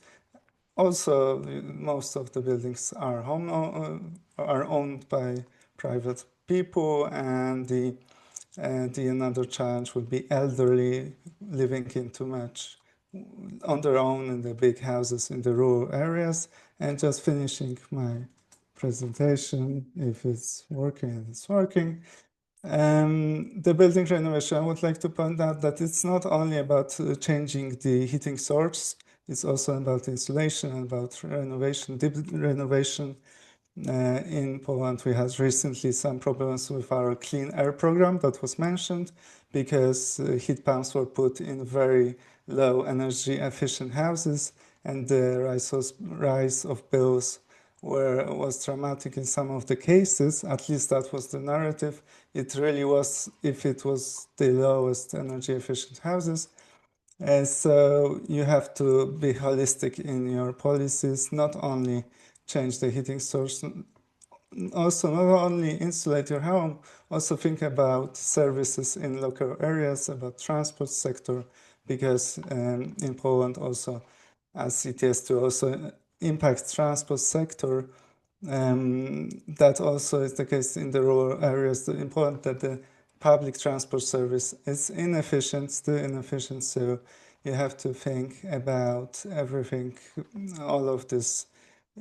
Also, most of the buildings are are owned by private people, and the another challenge would be elderly living in too much on their own in the big houses in the rural areas. And just finishing my presentation, if it's working, and it's working. The building renovation, I would like to point out that it's not only about changing the heating source, it's also about insulation, about renovation, deep renovation. In Poland, we had recently some problems with our clean air program that was mentioned, because heat pumps were put in very low energy efficient houses, and the rise of bills was dramatic in some of the cases. At least that was the narrative. It really was, if it was the lowest energy efficient houses. So you have to be holistic in your policies, not only change the heating source, also not only insulate your home, also think about services in local areas, about transport sector, because in Poland also, as ETS2 also impacts transport sector, that also is the case in the rural areas. It's important that the public transport service is still inefficient, so you have to think about everything, all of these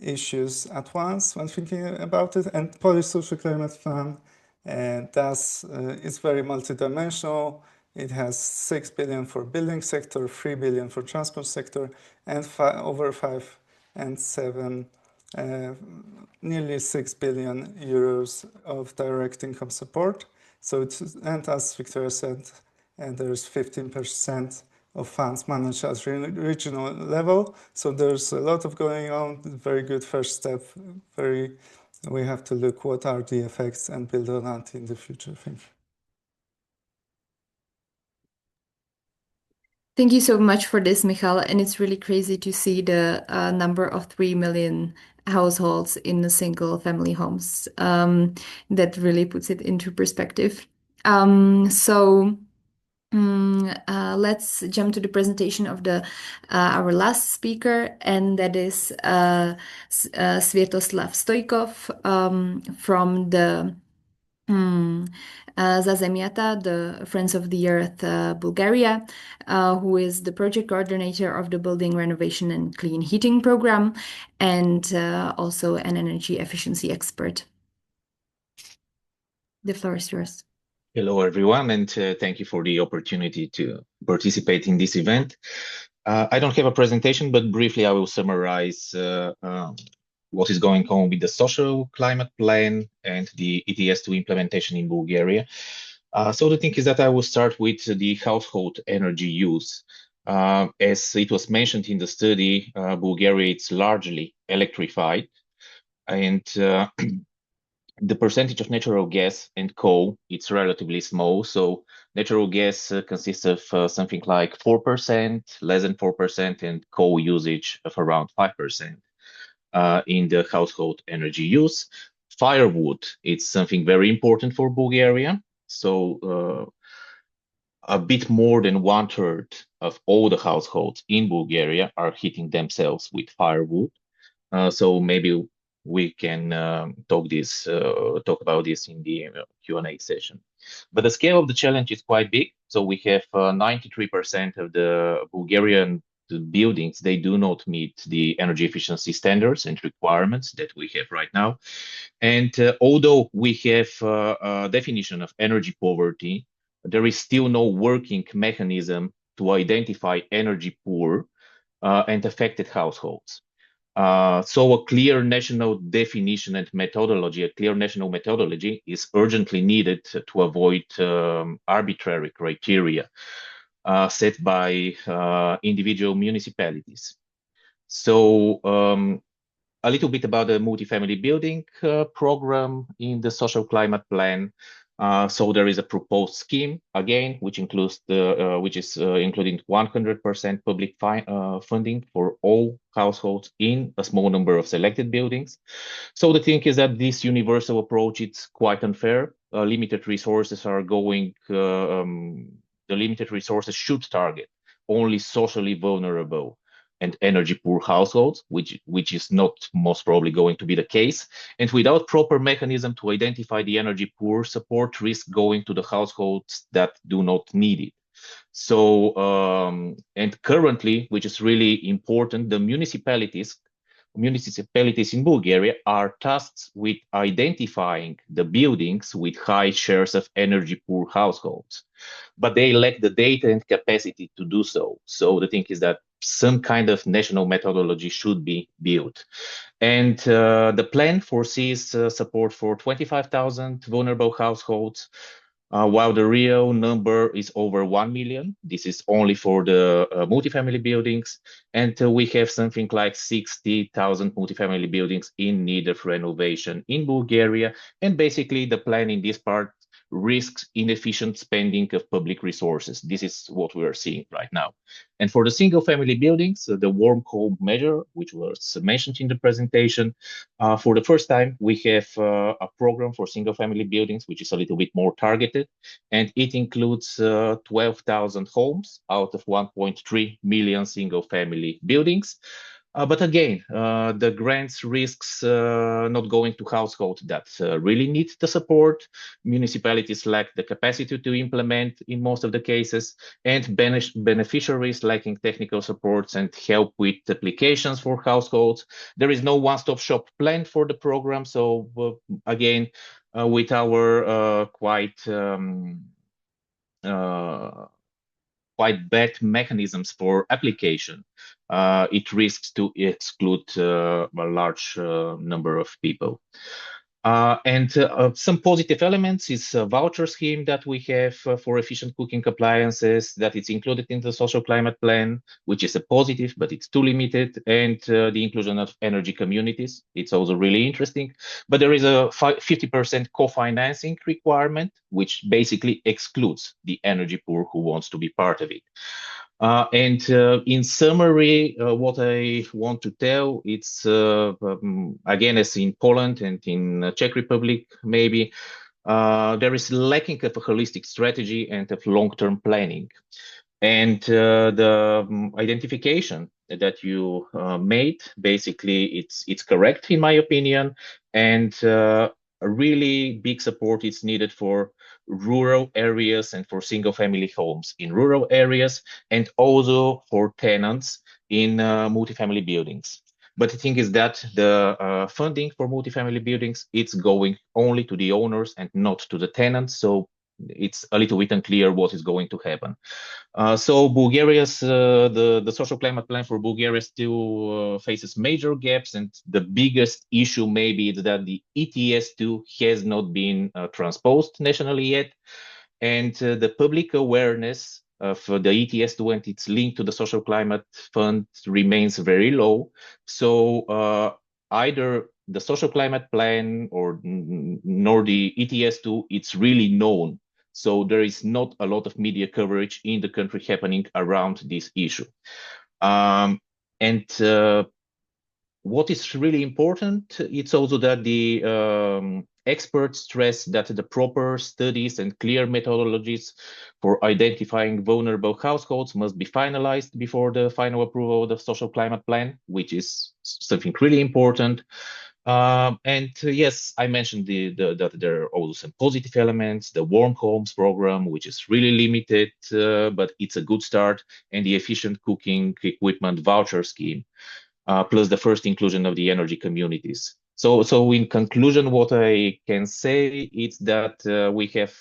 issues at once when thinking about it. And Polish Social Climate Plan is very multidimensional. It has 6 billion for building sector, 3 billion for transport sector, and over 5 and 7 nearly 6 billion euros of direct income support. So and as Victoria said, there's 15% of funds managed at regional level. So there's a lot of going on. Very good first step. We have to look what are the effects and build on that in the future. Thank you. Thank you so much for this, Michal. And it's really crazy to see the number of 3 million households in the single family homes. That really puts it into perspective. Let's jump to the presentation of our last speaker, and that is Sviatoslav Stoikov from the Zazemiata, the Friends of the Earth, Bulgaria, who is the project coordinator of the Building Renovation and Clean Heating Program, and also an energy efficiency expert. The floor is yours. Hello, everyone, and thank you for the opportunity to participate in this event. I don't have a presentation, but briefly I will summarize what is going on with the social climate plan and the ETS2 implementation in Bulgaria. So the thing is that I will start with the household energy use. As it was mentioned in the study, Bulgaria is largely electrified, and the percentage of natural gas and coal, it's relatively small. So natural gas consists of something like 4%, less than 4%, and coal usage of around 5% in the household energy use. Firewood, it's something very important for Bulgaria. So a bit more than 1/3 of all the households in Bulgaria are heating themselves with firewood. So maybe we can talk about this in the Q&A session. But the scale of the challenge is quite big. So we have 93% of the Bulgarian buildings, they do not meet the energy efficiency standards and requirements that we have right now. And although we have a definition of energy poverty, there is still no working mechanism to identify energy poor and affected households. So a clear national definition and methodology, a clear national methodology is urgently needed to avoid arbitrary criteria set by individual municipalities. So a little bit about the multifamily building program in the social climate plan. So there is a proposed scheme again, which includes including 100% public funding for all households in a small number of selected buildings. So the thing is that this universal approach is quite unfair. Limited resources are going. The limited resources should target only socially vulnerable and energy poor households, which is not most probably going to be the case. And without proper mechanism to identify the energy poor, support risk going to the households that do not need it. So, and currently, which is really important, the municipalities in Bulgaria are tasked with identifying the buildings with high shares of energy poor households, but they lack the data and capacity to do so. So the thing is that some kind of national methodology should be built. And the plan foresees support for 25,000 vulnerable households, while the real number is over 1 million. This is only for the multifamily buildings. And we have something like 60,000 multifamily buildings in need of renovation in Bulgaria. And basically the plan in this part risks inefficient spending of public resources. This is what we are seeing right now. And for the single family buildings, the warm home measure, which was mentioned in the presentation, for the first time, we have a program for single family buildings, which is a little bit more targeted. And it includes 12,000 homes out of 1.3 million single family buildings. But again, the grants risks not going to households that really need the support. Municipalities lack the capacity to implement in most of the cases, and beneficiaries lacking technical supports and help with applications for households. There is no one-stop shop plan for the program. So again, with our quite bad mechanisms for application, it risks to exclude a large number of people. And some positive elements is a voucher scheme that we have for efficient cooking appliances, that it's included in the social climate plan, which is a positive, but it's too limited. And the inclusion of energy communities, it's also really interesting. But there is a 50% co-financing requirement, which basically excludes the energy poor who wants to be part of it. And in summary, what I want to tell, it's again, as in Poland and in Czech Republic, maybe there is lacking of a holistic strategy and of long-term planning. And the identification that you made, basically, it's correct in my opinion, and a really big support is needed for rural areas and for single-family homes in rural areas, and also for tenants in multifamily buildings. But the thing is that the funding for multifamily buildings, it's going only to the owners and not to the tenants. So it's a little bit unclear what is going to happen. So Bulgaria's the social climate plan for Bulgaria still faces major gaps, and the biggest issue maybe is that the ETS2 has not been transposed nationally yet, and the public awareness of the ETS2 and its link to the social climate fund remains very low. So either the social climate plan or nor the ETS2, it's really known. So there is not a lot of media coverage in the country happening around this issue. And what is really important, it's also that the experts stress that the proper studies and clear methodologies for identifying vulnerable households must be finalized before the final approval of the social climate plan, which is something really important. Yes, I mentioned that there are also some positive elements, the warm homes program, which is really limited, but it's a good start, and the efficient cooking equipment voucher scheme, plus the first inclusion of the energy communities. So in conclusion, what I can say is that we have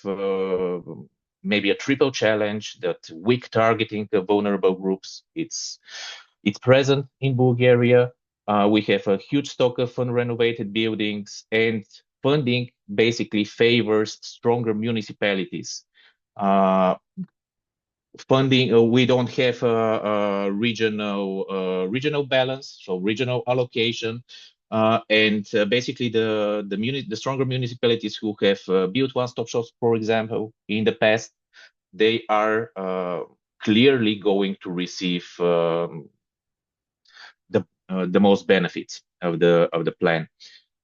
maybe a triple challenge, that weak targeting of vulnerable groups, it's present in Bulgaria. We have a huge stock of unrenovated buildings, and funding basically favors stronger municipalities. Funding, we don't have a regional balance, so regional allocation, and basically the stronger municipalities who have built one-stop shops, for example, in the past, they are clearly going to receive the most benefits of the plan.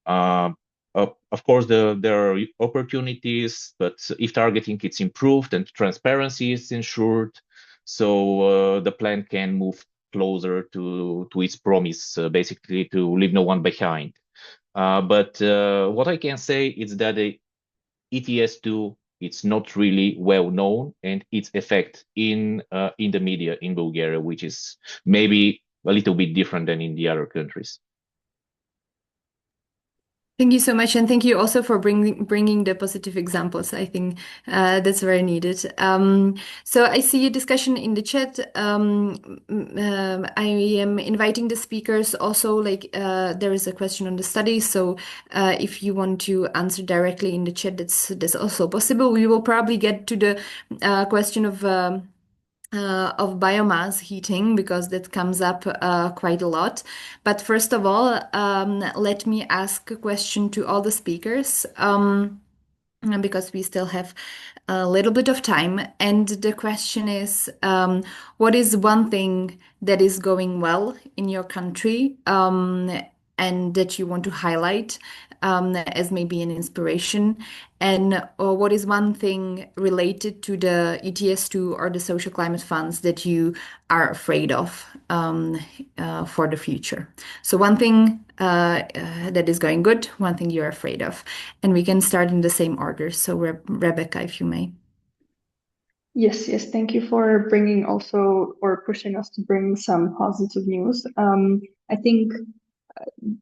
Of course, there are opportunities, but if targeting is improved and transparency is ensured, so the plan can move closer to its promise, basically to leave no one behind. But what I can say is that the ETS2, it's not really well known, and its effect in the media in Bulgaria, which is maybe a little bit different than in the other countries. Thank you so much, and thank you also for bringing the positive examples. I think that's very needed. So I see a discussion in the chat. I am inviting the speakers also. Like there is a question on the study, so if you want to answer directly in the chat, that's also possible. We will probably get to the question of biomass heating, because that comes up quite a lot. But first of all, let me ask a question to all the speakers, because we still have a little bit of time. And the question is, what is one thing that is going well in your country, and that you want to highlight as maybe an inspiration? And what is one thing related to the ETS2 or the social climate funds that you are afraid of for the future? So one thing that is going good, one thing you're afraid of. And we can start in the same order. So Rebecca, if you may. Yes, thank you for bringing also, or pushing us to bring some positive news. I think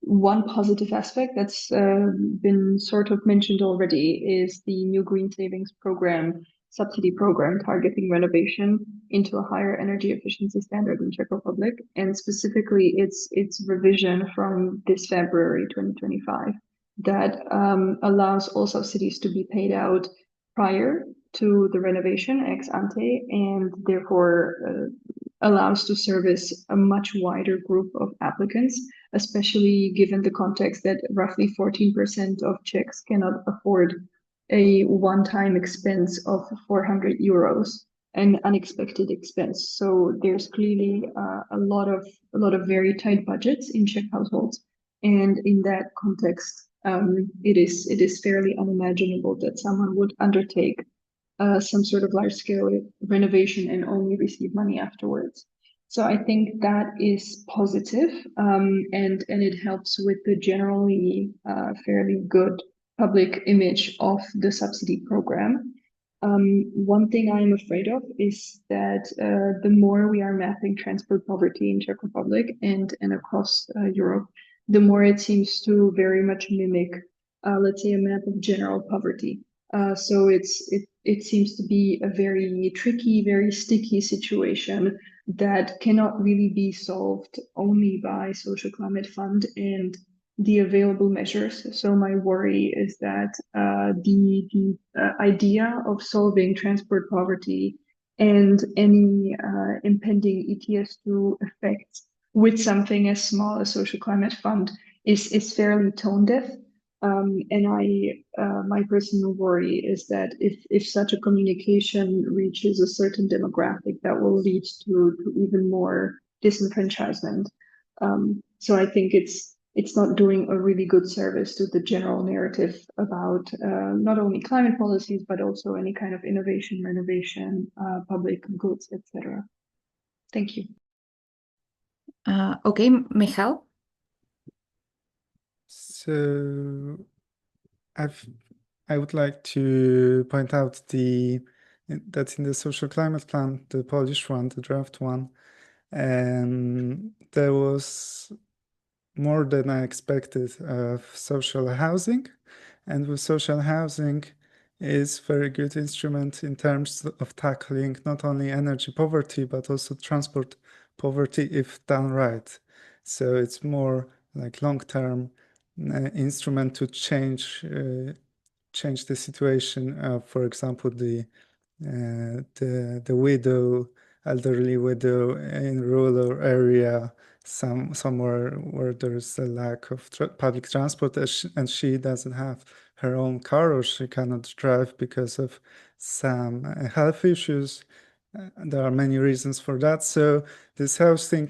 one positive aspect that's been sort of mentioned already is the new green savings program, subsidy program targeting renovation into a higher energy efficiency standard in Czech Republic, and specifically its revision from this February 2025 that allows all subsidies to be paid out prior to the renovation ex ante, and therefore allows to service a much wider group of applicants, especially given the context that roughly 14% of Czechs cannot afford a one-time expense of 400 euros, an unexpected expense. So there's clearly a lot of very tight budgets in Czech households, and in that context, it is fairly unimaginable that someone would undertake some sort of large-scale renovation and only receive money afterwards. So I think that is positive, and it helps with the generally fairly good public image of the subsidy program. One thing I'm afraid of is that the more we are mapping transport poverty in Czech Republic and across Europe, the more it seems to very much mimic, let's say, a map of general poverty. So it seems to be a very tricky, very sticky situation that cannot really be solved only by social climate fund and the available measures. So my worry is that the idea of solving transport poverty and any impending ETS2 effects with something as small as social climate fund is fairly tone deaf. And my personal worry is that if such a communication reaches a certain demographic, that will lead to even more disenfranchisement. So I think it's not doing a really good service to the general narrative about not only climate policies, but also any kind of innovation, renovation, public goods, etc. Thank you. Okay, Michal? So I would like to point out that in the social climate plan, the Polish one, the draft one, there was more than I expected of social housing. And with social housing is very good instrument in terms of tackling not only energy poverty, but also transport poverty if done right. So it's more like long-term instrument to change the situation. For example, the widow, elderly widow in rural area, somewhere where there's a lack of public transport, and she doesn't have her own car or she cannot drive because of some health issues. There are many reasons for that. So this housing,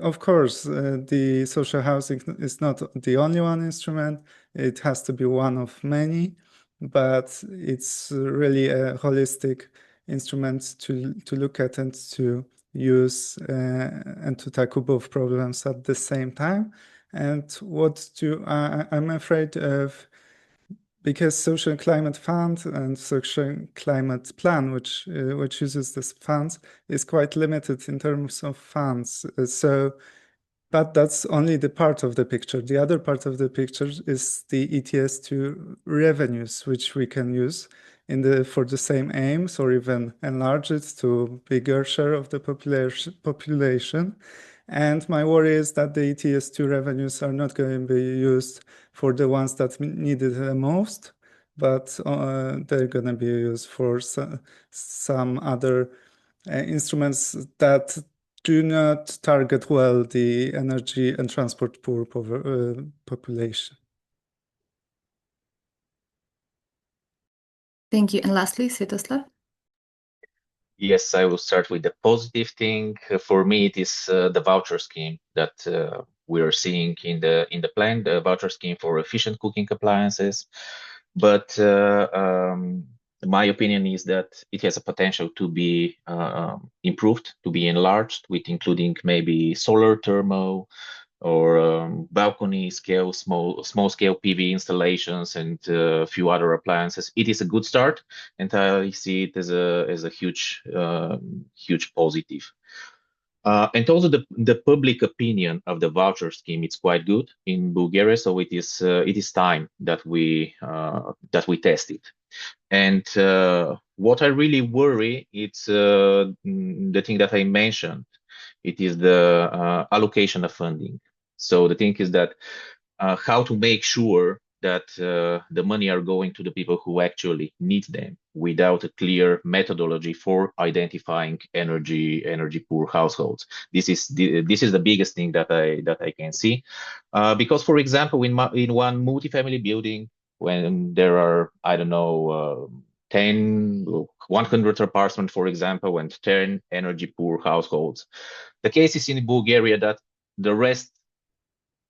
of course, the social housing is not the only one instrument. It has to be one of many, but it's really a holistic instrument to look at and to use and to tackle both problems at the same time. And I'm afraid of, because social climate fund and social climate plan, which uses this funds, is quite limited in terms of funds. But that's only the part of the picture. The other part of the picture is the ETS2 revenues, which we can use for the same aims or even enlarge it to bigger share of the population. And my worry is that the ETS2 revenues are not going to be used for the ones that need it the most, but they're going to be used for some other instruments that do not target well the energy and transport poor population. Thank you. And lastly, Svetoslav. Yes, I will start with the positive thing. For me, it is the voucher scheme that we are seeing in the plan, the voucher scheme for efficient cooking appliances. But my opinion is that it has a potential to be improved, to be enlarged, with including maybe solar thermal or balcony scale, small scale PV installations, and a few other appliances. It is a good start, and I see it as a huge positive. And also the public opinion of the voucher scheme, it's quite good in Bulgaria. So it is time that we test it. And what I really worry, it's the thing that I mentioned. It is the allocation of funding. So the thing is that how to make sure that the money are going to the people who actually need them, without a clear methodology for identifying energy poor households. This is the biggest thing that I can see, because for example, in one multifamily building, when there are, I don't know, 100 apartments, for example, and 10 energy poor households, the case is in Bulgaria that the rest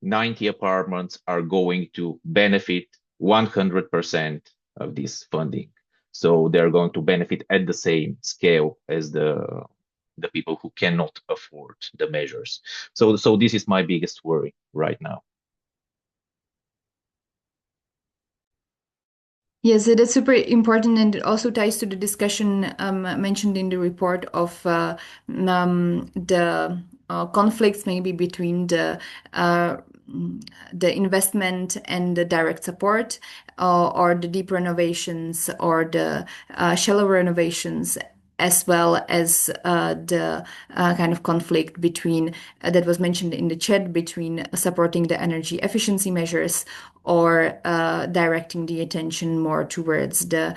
90 apartments are going to benefit 100% of this funding. So they're going to benefit at the same scale as the people who cannot afford the measures. So this is my biggest worry right now. Yes, it is super important, and it also ties to the discussion mentioned in the report of the conflicts maybe between the investment and the direct support, or the deep renovations or the shallow renovations, as well as the kind of conflict between that was mentioned in the chat between supporting the energy efficiency measures or directing the attention more towards the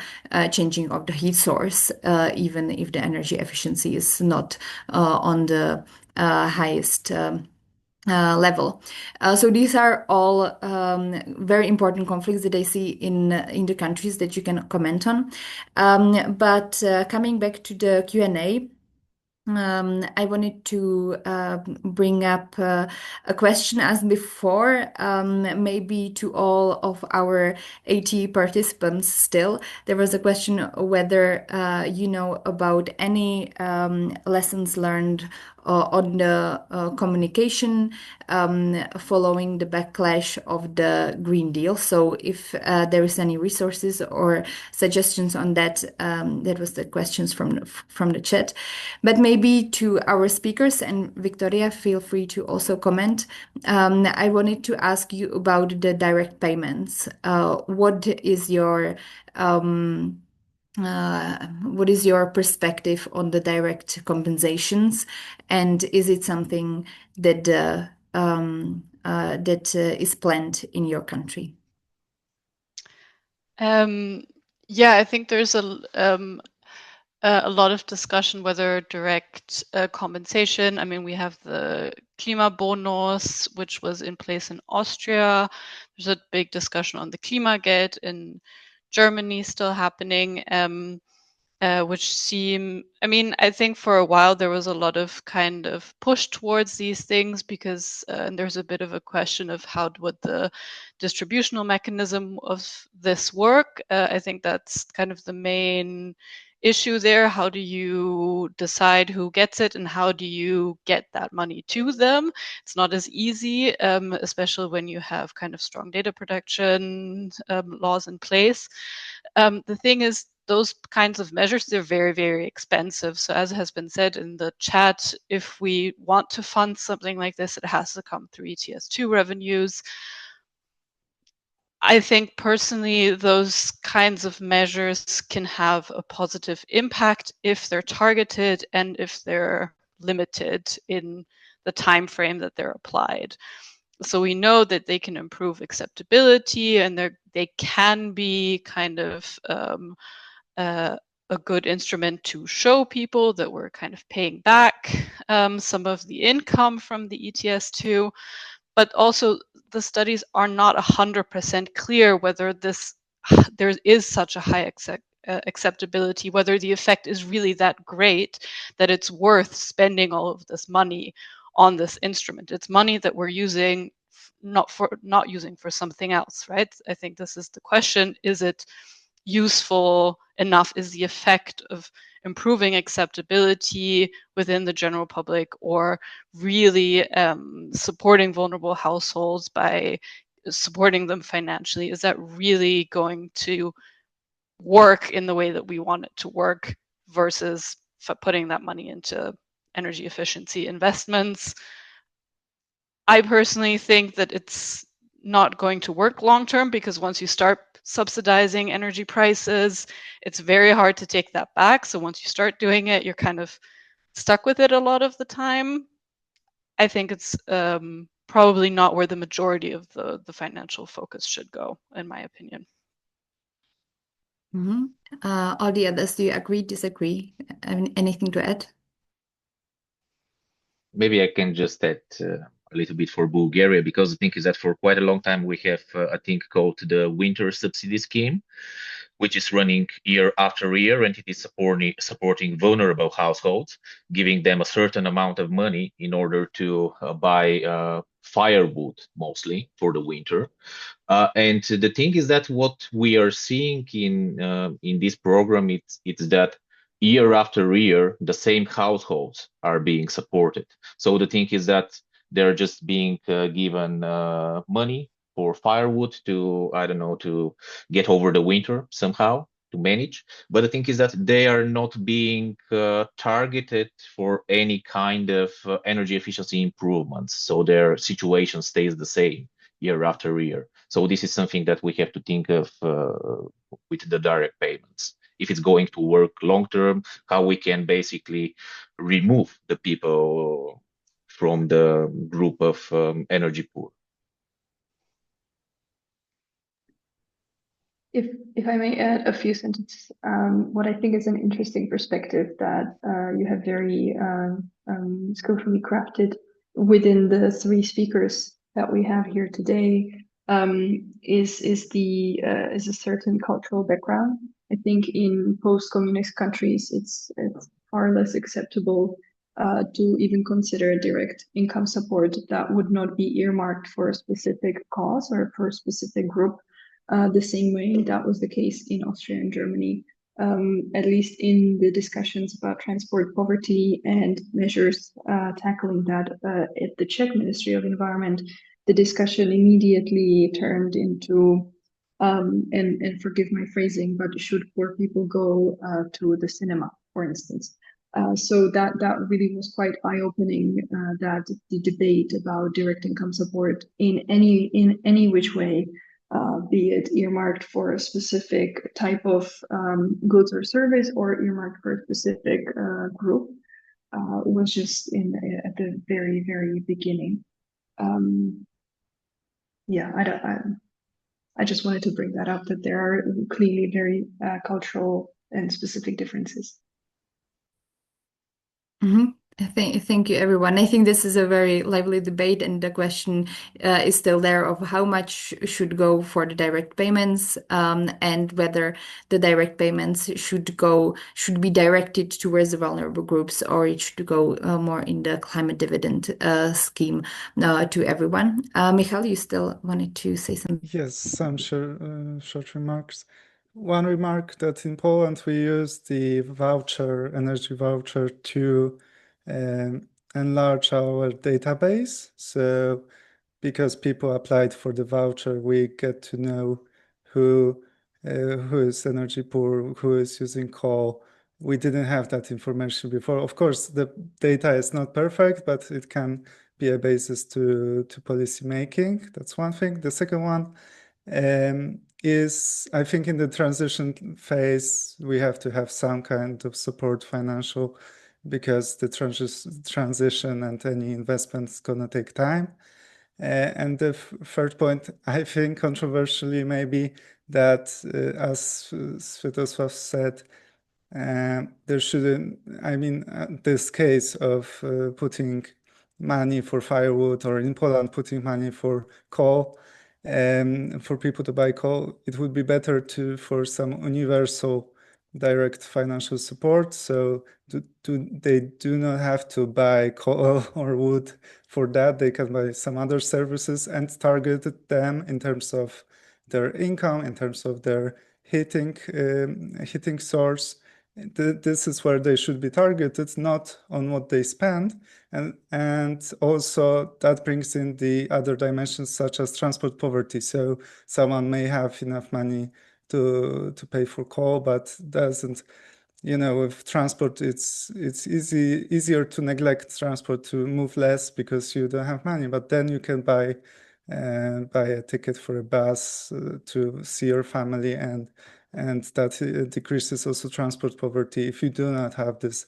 changing of the heat source, even if the energy efficiency is not on the highest level. So these are all very important conflicts that I see in the countries that you can comment on. But coming back to the Q&A, I wanted to bring up a question asked before, maybe to all of our AT participants still. There was a question whether you know about any lessons learned on the communication following the backlash of the Green Deal. So if there is any resources or suggestions on that, that was the questions from the chat. But maybe to our speakers, and Victoria, feel free to also comment. I wanted to ask you about the direct payments. What is your perspective on the direct compensations, and is it something that is planned in your country? Yeah, I think there's a lot of discussion whether direct compensation. I mean, we have the Klimabonus, which was in place in Austria. There's a big discussion on the Klimageld in Germany still happening, which I think for a while there was a lot of kind of push towards these things because there's a bit of a question of how would the distributional mechanism of this work. I think that's kind of the main issue there. How do you decide who gets it and how do you get that money to them? It's not as easy, especially when you have kind of strong data protection laws in place. The thing is, those kinds of measures, they're very, very expensive. So as has been said in the chat, if we want to fund something like this, it has to come through ETS2 revenues. I think personally, those kinds of measures can have a positive impact if they're targeted and if they're limited in the time frame that they're applied. So we know that they can improve acceptability and they can be kind of a good instrument to show people that we're kind of paying back some of the income from the ETS2, but also the studies are not 100% clear whether there is such a high acceptability, whether the effect is really that great that it's worth spending all of this money on this instrument. It's money that we're using not using for something else, right? I think this is the question. Is it useful enough? Is the effect of improving acceptability within the general public or really supporting vulnerable households by supporting them financially? Is that really going to work in the way that we want it to work versus putting that money into energy efficiency investments? I personally think that it's not going to work long term because once you start subsidizing energy prices, it's very hard to take that back. So once you start doing it, you're kind of stuck with it a lot of the time. I think it's probably not where the majority of the financial focus should go, in my opinion. All the others, do you agree, disagree? Anything to add? Maybe I can just add a little bit for Bulgaria, because the thing is that for quite a long time we have a thing called the winter subsidy scheme, which is running year after year, and it is supporting vulnerable households, giving them a certain amount of money in order to buy firewood, mostly for the winter. And the thing is that what we are seeing in this program, it's that year after year, the same households are being supported. So the thing is that they're just being given money for firewood to, I don't know, to get over the winter somehow, to manage. But the thing is that they are not being targeted for any kind of energy efficiency improvements. So their situation stays the same year after year. So this is something that we have to think of with the direct payments. If it's going to work long term, how we can basically remove the people from the group of energy poor. If I may add a few sentences, what I think is an interesting perspective that you have very skillfully crafted within the three speakers that we have here today is a certain cultural background. I think in post-communist countries, it's far less acceptable to even consider direct income support that would not be earmarked for a specific cause or for a specific group, the same way that was the case in Austria and Germany. At least in the discussions about transport poverty and measures tackling that at the Czech Ministry of Environment, the discussion immediately turned into, and forgive my phrasing, but should poor people go to the cinema, for instance? So that really was quite eye-opening. That the debate about direct income support in any which way, be it earmarked for a specific type of goods or service or earmarked for a specific group, was just at the very beginning. Yeah, I just wanted to bring that up, that there are clearly very cultural and specific differences. Thank you, everyone. I think this is a very lively debate, and the question is still there of how much should go for the direct payments, and whether the direct payments should be directed towards the vulnerable groups, or it should go more in the climate dividend scheme to everyone. Michal, you still wanted to say something? Yes, some short remarks. One remark that in Poland we use the energy voucher to enlarge our database. So because people applied for the voucher, we get to know who is energy poor, who is using coal. We didn't have that information before. Of course, the data is not perfect, but it can be a basis to policy making. That's one thing. The second one is, I think in the transition phase, we have to have some kind of support financial, because the transition and any investment is going to take time. And the third point, I think controversially maybe, that as Sviatoslav said, there shouldn't, I mean, this case of putting money for firewood, or in Poland putting money for coal, for people to buy coal, it would be better for some universal direct financial support, so they do not have to buy coal or wood for that. They can buy some other services and target them in terms of their income, in terms of their heating source. This is where they should be targeted, not on what they spend. And also that brings in the other dimensions, such as transport poverty. So someone may have enough money to pay for coal, but doesn't, with transport, it's easier to neglect transport, to move less because you don't have money. But then you can buy a ticket for a bus to see your family, and that decreases also transport poverty if you do not have this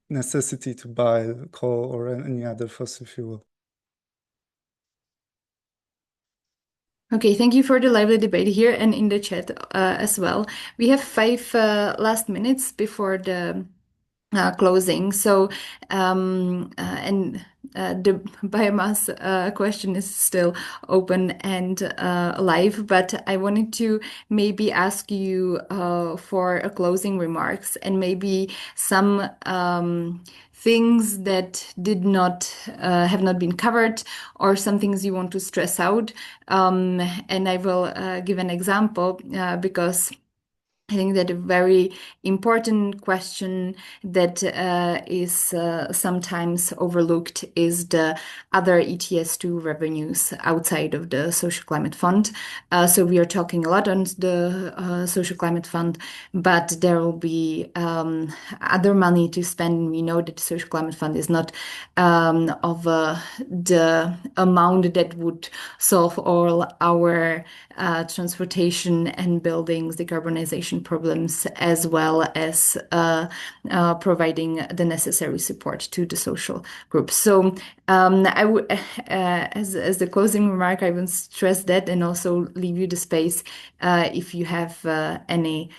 necessity to buy coal or any other fossil fuel. Okay, thank you for the lively debate here and in the chat as well. We have 5 last minutes before the closing. So, and the biomass question is still open and live, but I wanted to maybe ask you for a closing remarks, and maybe some things that have not been covered, or some things you want to stress out. And I will give an example because I think that a very important question that is sometimes overlooked is the other ETS2 revenues outside of the Social Climate Fund. So we are talking a lot on the Social Climate Fund, but there will be other money to spend. We know that the Social Climate Fund is not of the amount that would solve all our transportation and buildings decarbonization problems, as well as providing the necessary support to the social groups. So I would, as the closing remark, I will stress that, and also leave you the space if you have any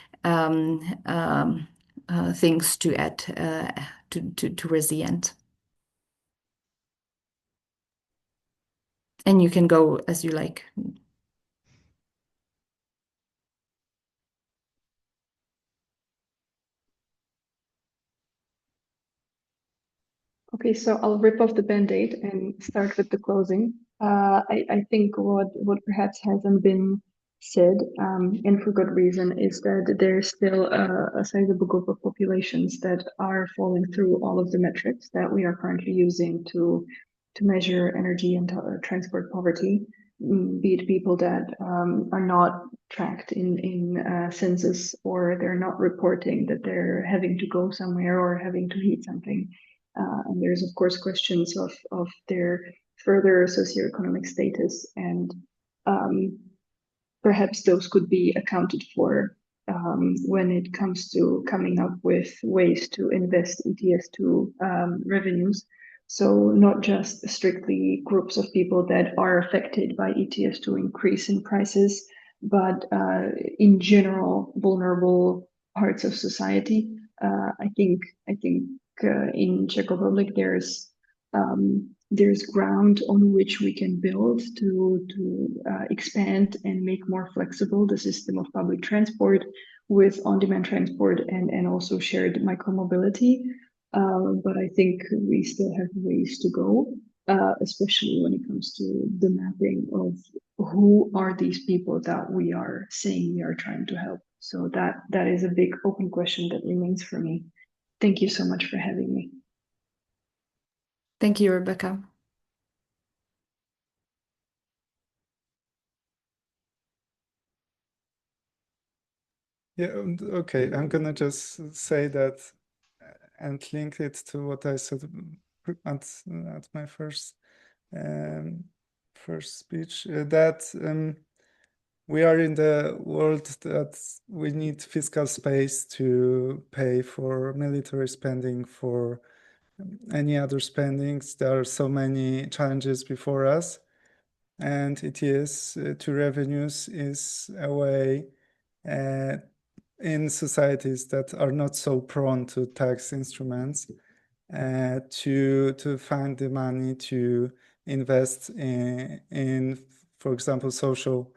things to add towards the end. And you can go as you like. Okay, so I'll rip off the band-aid and start with the closing. I think what perhaps hasn't been said, and for good reason, is that there's still a sizable group of populations that are falling through all of the metrics that we are currently using to measure energy and transport poverty, be it people that are not tracked in census, or they're not reporting that they're having to go somewhere or having to heat something. And there's, of course, questions of their further socioeconomic status, and perhaps those could be accounted for when it comes to coming up with ways to invest ETS2 revenues. So not just strictly groups of people that are affected by ETS2 increase in prices, but in general, vulnerable parts of society. I think in Czech Republic there's ground on which we can build to expand and make more flexible the system of public transport with on-demand transport and also shared micromobility. But I think we still have ways to go, especially when it comes to the mapping of who are these people that we are saying we are trying to help. So that is a big open question that remains for me. Thank you so much for having me. Thank you, Rebecca. Yeah, okay. I'm gonna just say that and link it to what I said at my first speech, that we are in the world that we need fiscal space to pay for military spending, for any other spendings. There are so many challenges before us, and ETS to revenues is a way in societies that are not so prone to tax instruments to find the money to invest in for example, social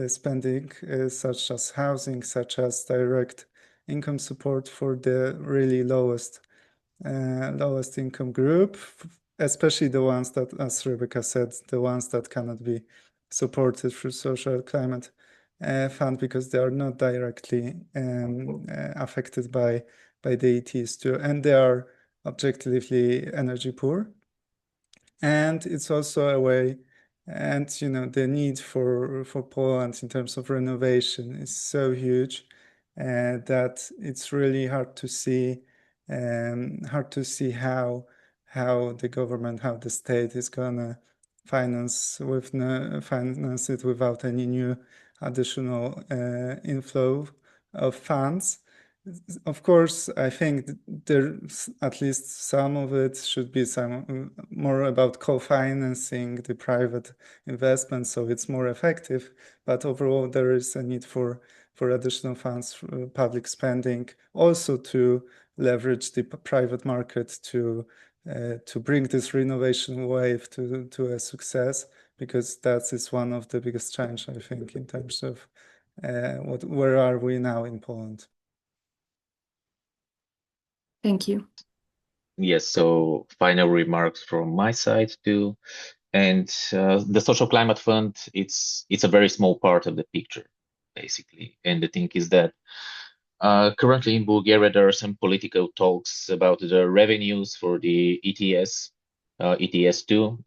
spending, such as housing, such as direct income support for the really lowest income group, especially the ones that, as Rebecca said, the ones that cannot be supported through social climate fund because they are not directly affected by the ETS2, and they are objectively energy poor. And it's also a way, and the need for Poland in terms of renovation is so huge that it's really hard to see how the government, how the state is gonna finance it without any new additional inflow of funds. Of course, I think there's at least some of it should be some more about co-financing the private investment, so it's more effective. But overall, there is a need for additional funds, for public spending, also to leverage the private market to bring this renovation wave to a success, because that is one of the biggest challenges, I think, in terms of where are we now in Poland. Thank you. Yes, so final remarks from my side too. And the Social Climate Fund, it's a very small part of the picture, basically. And the thing is that currently in Bulgaria, there are some political talks about the revenues for the ETS2,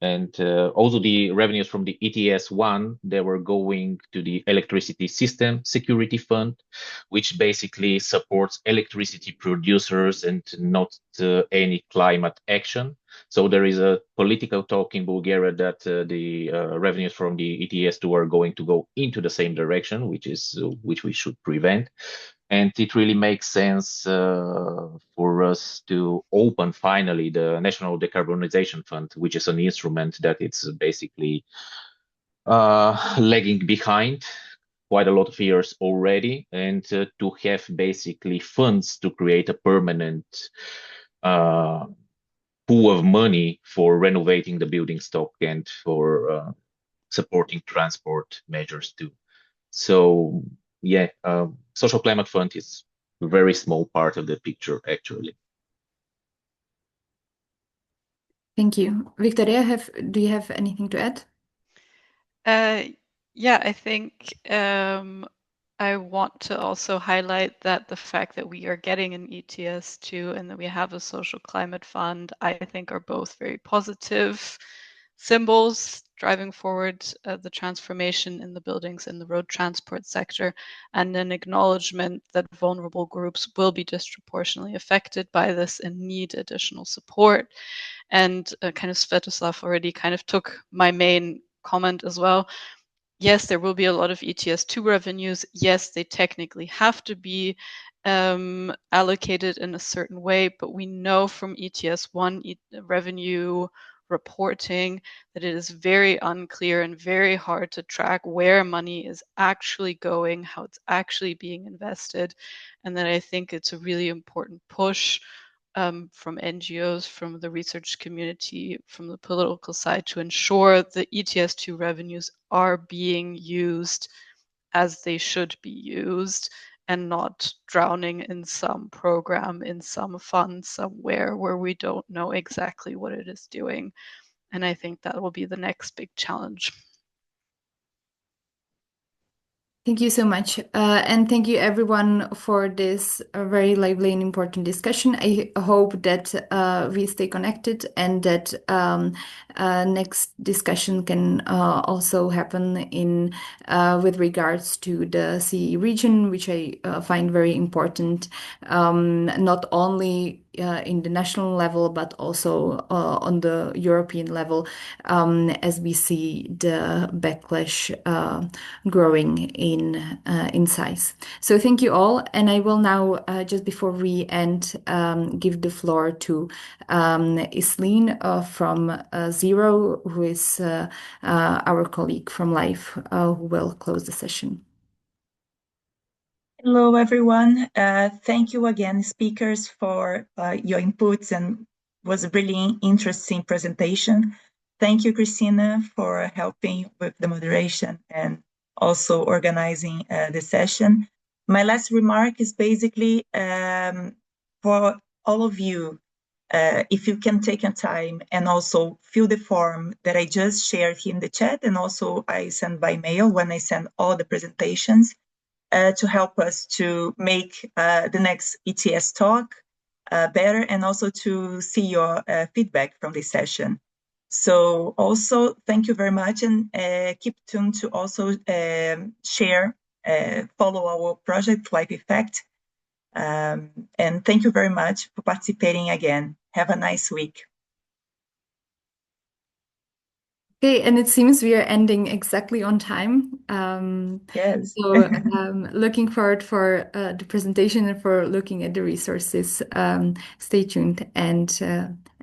and also the revenues from the ETS1, they were going to the Electricity System Security Fund, which basically supports electricity producers and not any climate action. So there is a political talk in Bulgaria that the revenues from the ETS2 are going to go into the same direction, which we should prevent. And it really makes sense for us to open finally the National Decarbonization Fund, which is an instrument that it's basically lagging behind quite a lot of years already, and to have basically funds to create a permanent pool of money for renovating the building stock and for supporting transport measures too. So yeah, Social Climate Fund is a very small part of the picture, actually. Thank you. Victoria, do you have anything to add? Yeah, I think I want to also highlight that the fact that we are getting an ETS2 and that we have a social climate fund, I think are both very positive symbols driving forward the transformation in the buildings in the road transport sector, and an acknowledgement that vulnerable groups will be disproportionately affected by this and need additional support. And kind of Svetoslav already kind of took my main comment as well. Yes, there will be a lot of ETS2 revenues. Yes, they technically have to be allocated in a certain way, but we know from ETS1 revenue reporting that it is very unclear and very hard to track where money is actually going, how it's actually being invested, and that I think it's a really important push from NGOs, from the research community, from the political side to ensure the ETS2 revenues are being used as they should be used and not drowning in some program, in some fund somewhere where we don't know exactly what it is doing. And I think that will be the next big challenge. Thank you so much. And thank you everyone for this very lively and important discussion. I hope that we stay connected and that next discussion can also happen in with regards to the CE region, which I find very important, not only in the national level, but also on the European level, as we see the backlash growing in size. So thank you all, and I will now, just before we end, give the floor to Isleen from Zero, who is our colleague from Life, who will close the session. Hello, everyone. Thank you again, speakers, for your inputs, and was a really interesting presentation. Thank you, Christina, for helping with the moderation and also organizing the session. My last remark is basically for all of you, if you can take a time and also fill the form that I just shared here in the chat, and also I send by mail when I send all the presentations, to help us to make the next ETS talk better, and also to see your feedback from this session. So also, thank you very much, and keep tuned to also share, follow our project Life Effect. And thank you very much for participating again. Have a nice week. Okay, and it seems we are ending exactly on time. Yes. So looking forward for the presentation and for looking at the resources. Stay tuned and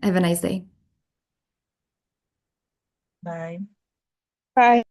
have a nice day. Bye. Bye.